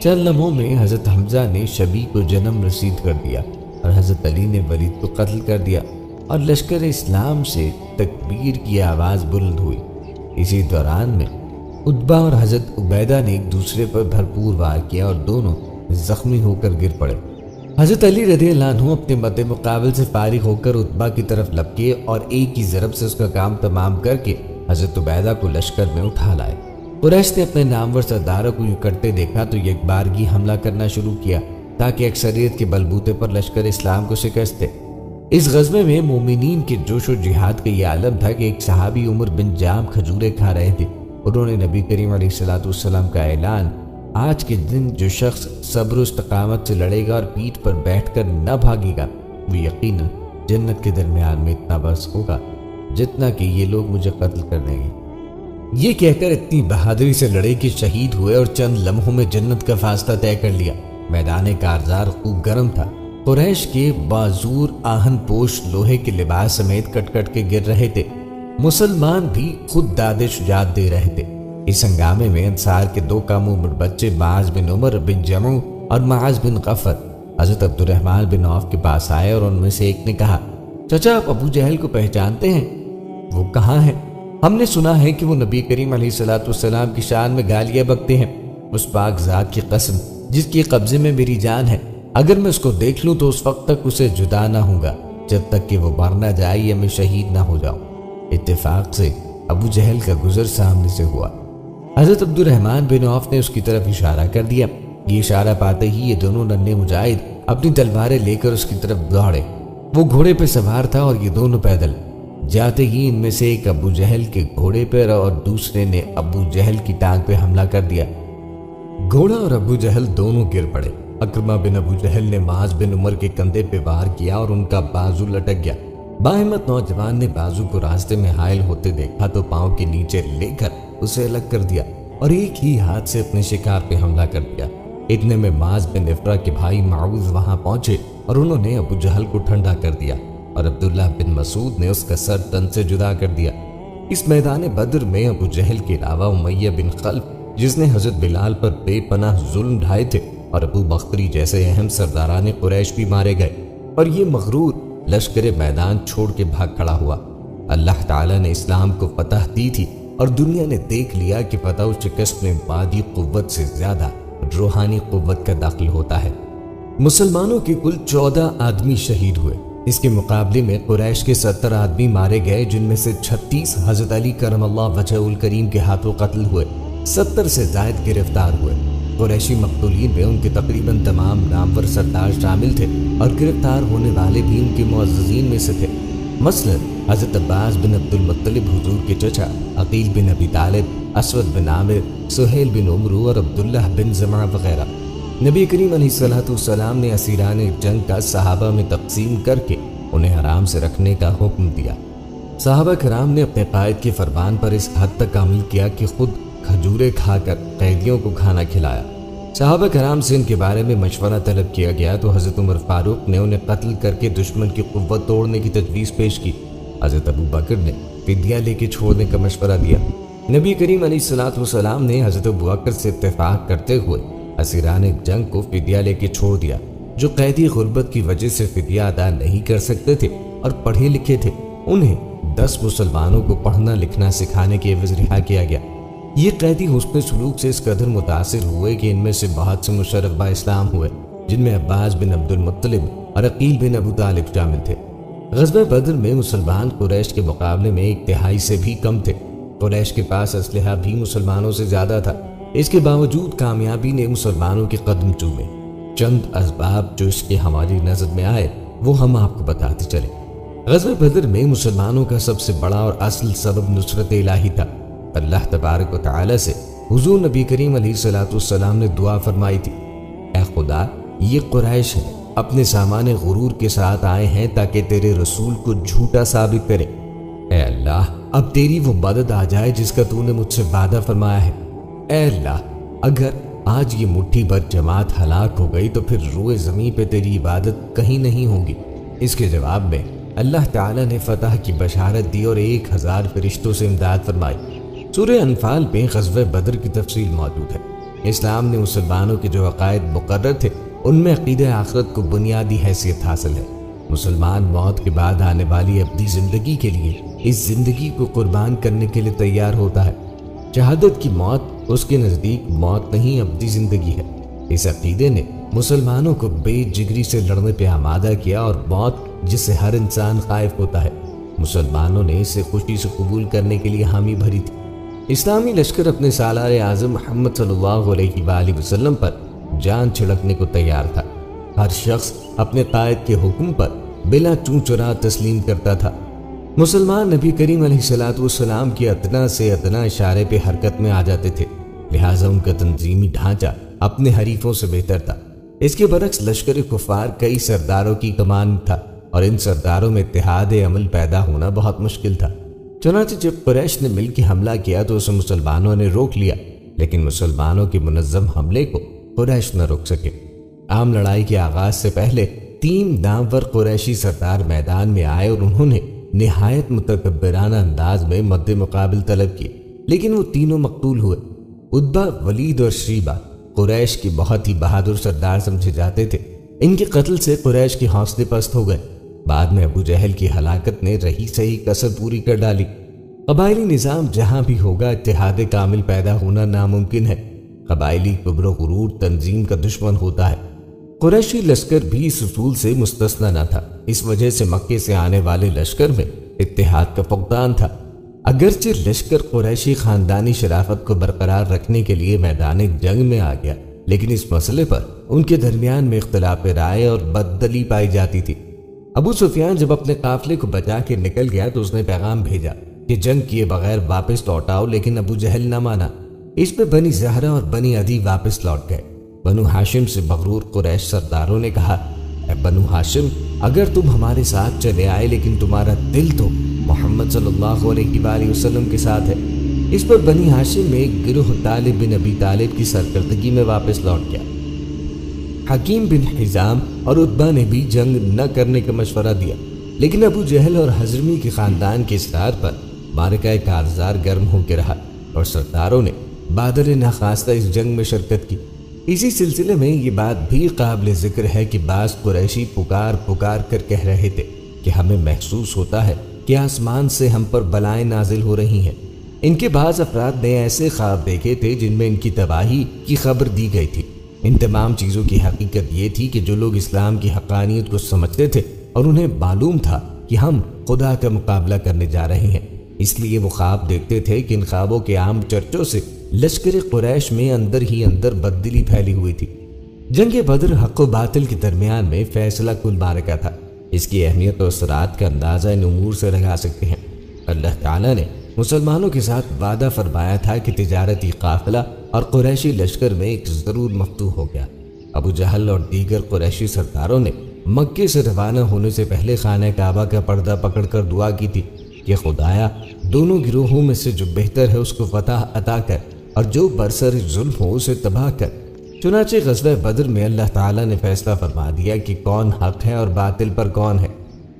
[SPEAKER 1] چند لمحوں میں حضرت حمزہ نے شبی کو جنم رسید کر دیا اور حضرت علی نے ولید کو قتل کر دیا، اور لشکر اسلام سے تکبیر کی آواز بلند ہوئی۔ اسی دوران میں عتبہ اور حضرت عبیدہ نے ایک دوسرے پر بھرپور وار کیا اور دونوں زخمی ہو کر گر پڑے۔ حضرت علی رضی اللہ عنہ اپنے مد مقابل سے فارغ ہو کر عتبہ کی طرف لپکے اور ایک ہی ضرب سے اس کا کام تمام کر کے حضرت عبیدہ کو لشکر میں اٹھا لائے۔ قریش نے اپنے نامور سرداروں کو یوں کرتے دیکھا تو یک بارگی حملہ کرنا شروع کیا تاکہ اکثریت کے بلبوتے پر لشکر اسلام کو شکست دے۔ اس غزوے میں مومنین کے جوش و جہاد کا یہ عالم تھا کہ ایک صحابی عمر بن جام کھجورے کھا رہے تھے۔ انہوں نے نبی کریم علیہ السلام کا اعلان، آج کے دن جو شخص صبر و استقامت سے لڑے گا اور پیٹھ پر بیٹھ کر نہ بھاگے گا، وہ یقیناً جنت کے درمیان میں اتنا برس ہوگا جتنا کہ یہ لوگ مجھے قتل کر دیں گے۔ یہ کہہ کر اتنی بہادری سے لڑے کہ شہید ہوئے اور چند لمحوں میں جنت کا فاصلہ طے کر لیا۔ میدان کارزار خوب گرم تھا۔ قریش کے بازور آہن پوش لوہے کے لباس سمیت کٹ کٹ کے گر رہے تھے۔ مسلمان بھی خود داد شجاعت دے رہے تھے۔ اس ہنگامے میں انصار کے 2 کم عمر بچے معاذ بن عمر بن جمع اور معاذ بن غفر حضرت عبد الرحمن بن عوف کے پاس آئے اور ان میں سے ایک نے کہا، چچا آپ ابو جہل کو پہچانتے ہیں؟ وہ کہاں ہیں؟ ہم نے سنا ہے کہ وہ نبی کریم علیہ السلام کی شان میں گالیاں بکتے ہیں۔ اس پاک ذات کی قسم جس کے قبضے میں میری جان ہے، اگر میں اس کو دیکھ لوں تو اس وقت تک اسے جدا نہ ہوں گا جب تک کہ وہ مر نہ جائے یا میں شہید نہ ہو جاؤں۔ اتفاق سے ابو جہل کا گزر سامنے سے ہوا۔ حضرت عبد الرحمن بن عوف نے اس کی طرف اشارہ کر دیا۔ یہ اشارہ پاتے ہی یہ دونوں ننھے مجاہد اپنی تلواریں لے کر اس کی طرف دوڑے۔ وہ گھوڑے پہ سوار تھا اور یہ دونوں پیدل۔ جاتے ہی ان میں سے ایک ابو جہل کے گھوڑے پر اور دوسرے نے ابو جہل کی ٹانگ پہ حملہ کر دیا۔ گھوڑا اور ابو جہل دونوں گر پڑے۔ اکرمہ بن ابو جہل نے معاذ بن عمر کے کندھے پہ وار کیا اور ان کا بازو لٹک گیا۔ باہمت نوجوان نے بازو کو راستے میں حائل ہوتے دیکھا تو پاؤں کے نیچے لے کر اسے الگ کر دیا اور ایک ہی ہاتھ سے اپنے شکار پہ حملہ کر دیا۔ اتنے میں معاذ بن افرا کے بھائی معوذ وہاں پہنچے اور انہوں نے ابو جہل کو ٹھنڈا کر دیا اور عبداللہ بن مسعود نے اس کا سر تن سے جدا کر دیا۔ اس میدان بدر میں ابو جہل کے علاوہ امیہ بن خلف جس نے حضرت بلال پر بے پناہ ظلم ڈھائے تھے اور ابو بختری جیسے اہم سرداران قریش بھی مارے گئے، اور یہ مغرور لشکر میدان چھوڑ کے بھاگ کھڑا ہوا۔ اللہ تعالیٰ نے اسلام کو فتح دی تھی اور دنیا نے دیکھ لیا کہ فتح و شکست میں مادی قوت سے زیادہ روحانی قوت کا داخل ہوتا ہے۔ مسلمانوں کے کل 14 آدمی شہید ہوئے۔ اس کے مقابلے میں قریش کے 70 آدمی مارے گئے، جن میں سے 36 حضرت علی کرم اللہ وجہ الکریم کے ہاتھوں قتل ہوئے، 70 سے زائد گرفتار ہوئے۔ قریشی مقتولین میں ان کے تقریباً تمام نامور سردار شامل تھے اور گرفتار ہونے والے بھی ان کے معززین میں سے تھے، مثلا حضرت عباس بن عبد المطلب حضور کے چچا، عقیل بن ابی طالب، اسود بن عامر، سہیل بن عمرو اور عبداللہ بن زمعہ وغیرہ۔ نبی کریم علیہ السلام نے اسیران جنگ کا صحابہ میں تقسیم کر کے انہیں آرام سے رکھنے کا حکم دیا۔ صحابہ کرام نے اپنے قائد کے فرمان پر اس حد تک عمل کیا کہ خود کھجورے کھا کر قیدیوں کو کھانا کھلایا۔ صحابہ کرام سے ان کے بارے میں مشورہ طلب کیا گیا تو حضرت عمر فاروق نے انہیں قتل کر کے دشمن کی قوت توڑنے کی تجویز پیش کی۔ حضرت ابو بکر نے فدیہ لے کے چھوڑنے کا مشورہ دیا۔ نبی کریم علیہ الصلوۃ والسلام نے حضرت ابو بکر سے اتفاق کرتے ہوئے اسیران جنگ کو فدیہ لے کے چھوڑ دیا۔ جو قیدی غربت کی وجہ سے فدیہ ادا نہیں کر سکتے تھے اور پڑھے لکھے تھے، انہیں 10 مسلمانوں کو پڑھنا لکھنا سکھانے کے عوض رہا کیا گیا۔ یہ قیدی حسن سلوک سے اس قدر متاثر ہوئے کہ ان میں سے بہت سے مشرف با اسلام ہوئے، جن میں عباس بن عبد المطلب اور عقیل بن ابو طالب شامل تھے۔ غزوہ بدر میں مسلمان قریش کے مقابلے میں 1/3 سے بھی کم تھے۔ قریش کے پاس اسلحہ بھی مسلمانوں سے زیادہ تھا۔ اس کے باوجود کامیابی نے مسلمانوں کے قدم چومے۔ چند اسباب جو اس کے ہماری نظر میں آئے وہ ہم آپ کو بتاتے چلیں۔ غزوہ بدر میں مسلمانوں کا سب سے بڑا اور اصل سبب نصرت الہی تھا۔ اللہ تبارک و تعالی سے حضور نبی کریم علیہ الصلوۃ والسلام نے دعا فرمائی تھی، اے خدا، یہ قریش ہیں، اپنے سامان غرور کے ساتھ آئے ہیں تاکہ تیرے رسول کو جھوٹا ثابت کرے۔ اے اللہ، اب تیری وہ مدد آ جائے جس کا تو نے مجھ سے وعدہ فرمایا ہے۔ اے اللہ، اگر آج یہ مٹھی بھر جماعت ہلاک ہو گئی تو پھر روئے زمین پہ تیری عبادت کہیں نہیں ہوگی۔ اس کے جواب میں اللہ تعالیٰ نے فتح کی بشارت دی اور 1000 فرشتوں سے امداد فرمائی۔ سورہ انفال میں غزوہ بدر کی تفصیل موجود ہے۔ اسلام نے مسلمانوں کے جو عقائد مقرر تھے ان میں عقیدہ آخرت کو بنیادی حیثیت حاصل ہے۔ مسلمان موت کے بعد آنے والی ابدی زندگی کے لیے اس زندگی کو قربان کرنے کے لیے تیار ہوتا ہے۔ شہادت کی موت اس کے نزدیک موت نہیں، ابدی زندگی ہے۔ اس عقیدے نے مسلمانوں کو بے جگری سے لڑنے پہ آمادہ کیا اور موت جس سے ہر انسان خائف ہوتا ہے، مسلمانوں نے اسے خوشی سے قبول کرنے کے لیے حامی بھری تھی۔ اسلامی لشکر اپنے سالار اعظم محمد صلی اللہ علیہ وآلہ وسلم پر جان چھڑکنے کو تیار تھا۔ ہر شخص اپنے قائد کے حکم پر بلا چوں چرا تسلیم کرتا تھا۔ مسلمان نبی کریم علیہ الصلوۃ والسلام کی ادنا سے ادنا اشارے پہ حرکت میں آ جاتے تھے، لہٰذا ان کا تنظیمی ڈھانچہ اپنے حریفوں سے بہتر تھا۔ اس کے برعکس لشکر کفار کئی سرداروں کی کمان تھا اور ان سرداروں میں اتحاد عمل پیدا ہونا بہت مشکل تھا۔ چنانچہ جب قریش نے مل کے حملہ کیا تو اسے مسلمانوں نے روک لیا، لیکن مسلمانوں کے منظم حملے کو قریش نہ روک سکے۔ عام لڑائی کے آغاز سے پہلے 3 نامور قریشی سردار میدان میں آئے اور انہوں نے نہایت متکبرانہ انداز میں مد مقابل طلب کیے، لیکن وہ تینوں مقتول ہوئے۔ عتبہ، ولید اور شیبہ قریش کی بہت ہی بہادر سردار سمجھے جاتے تھے۔ ان کے قتل سے قریش کے حوصلے پست ہو گئے۔ بعد میں ابو جہل کی ہلاکت نے رہی صحیح کسر پوری کر ڈالی۔ قبائلی نظام جہاں بھی ہوگا اتحاد کامل پیدا ہونا ناممکن ہے۔ قبائلی کبر و غرور تنظیم کا دشمن ہوتا ہے۔ قریشی لشکر بھی اس اصول سے مستثنی نہ تھا۔ اس وجہ سے مکے سے آنے والے لشکر میں اتحاد کا فقدان تھا۔ اگرچہ لشکر قریشی خاندانی شرافت کو برقرار رکھنے کے لیے میدان جنگ میں آ گیا، لیکن اس مسئلے پر ان کے درمیان میں اختلاف رائے اور بددلی پائی جاتی تھی۔ ابو سفیان جب اپنے قافلے کو بچا کے نکل گیا تو اس نے پیغام بھیجا کہ جنگ کیے بغیر واپس لوٹ آؤ، لیکن ابو جہل نہ مانا۔ اس پہ بنی زہرہ اور بنی عدی واپس لوٹ گئے۔ بنو ہاشم سے مغرور قریش سرداروں نے کہا، اے بنو ہاشم، اگر تم ہمارے ساتھ چلے آئے لیکن تمہارا دل تو محمد صلی اللہ علیہ وآلہ وسلم کے ساتھ ہے۔ اس پر بنی ہاشم میں ایک گروہ طالب بن ابی طالب کی سرکردگی میں واپس لوٹ گیا۔ حکیم بن حزام اور عتبہ نے بھی جنگ نہ کرنے کا مشورہ دیا، لیکن ابو جہل اور حضرمی کے خاندان کے اصرار پر معرکہ کارزار گرم ہو کے رہا اور سرداروں نے بادر ناخواستہ اس جنگ میں شرکت کی۔ اسی سلسلے میں یہ بات بھی قابل ذکر ہے کہ بعض قریشی پکار کر کہہ رہے تھے کہ ہمیں محسوس ہوتا ہے کہ آسمان سے ہم پر بلائیں نازل ہو رہی ہیں۔ ان کے بعض افراد نے ایسے خواب دیکھے تھے جن میں ان کی تباہی کی خبر دی گئی تھی۔ ان تمام چیزوں کی حقیقت یہ تھی کہ جو لوگ اسلام کی حقانیت کو سمجھتے تھے اور انہیں معلوم تھا کہ ہم خدا کا مقابلہ کرنے جا رہے ہیں، اس لیے وہ خواب دیکھتے تھے کہ ان خوابوں کے عام چرچوں سے لشکر قریش میں اندر ہی اندر بددلی پھیلی ہوئی تھی۔ جنگ بدر حق و باطل کے درمیان میں فیصلہ کن معرکہ تھا۔ اس کی اہمیت اور اثرات کا اندازہ ان امور سے لگا سکتے ہیں۔ اللہ تعالیٰ نے مسلمانوں کے ساتھ وعدہ فرمایا تھا کہ تجارتی قافلہ اور قریشی لشکر میں ایک ضرور مفتوح ہو گیا۔ ابو جہل اور دیگر قریشی سرداروں نے مکے سے روانہ ہونے سے پہلے خانہ کعبہ کا پردہ پکڑ کر دعا کی تھی کہ خدایا، دونوں گروہوں میں سے جو بہتر ہے اس کو فتح عطا کر اور جو برسر ظلم ہو اسے تباہ کر۔ چنانچہ غزوہ بدر میں اللہ تعالیٰ نے فیصلہ فرما دیا کہ کون حق ہے اور باطل پر کون ہے۔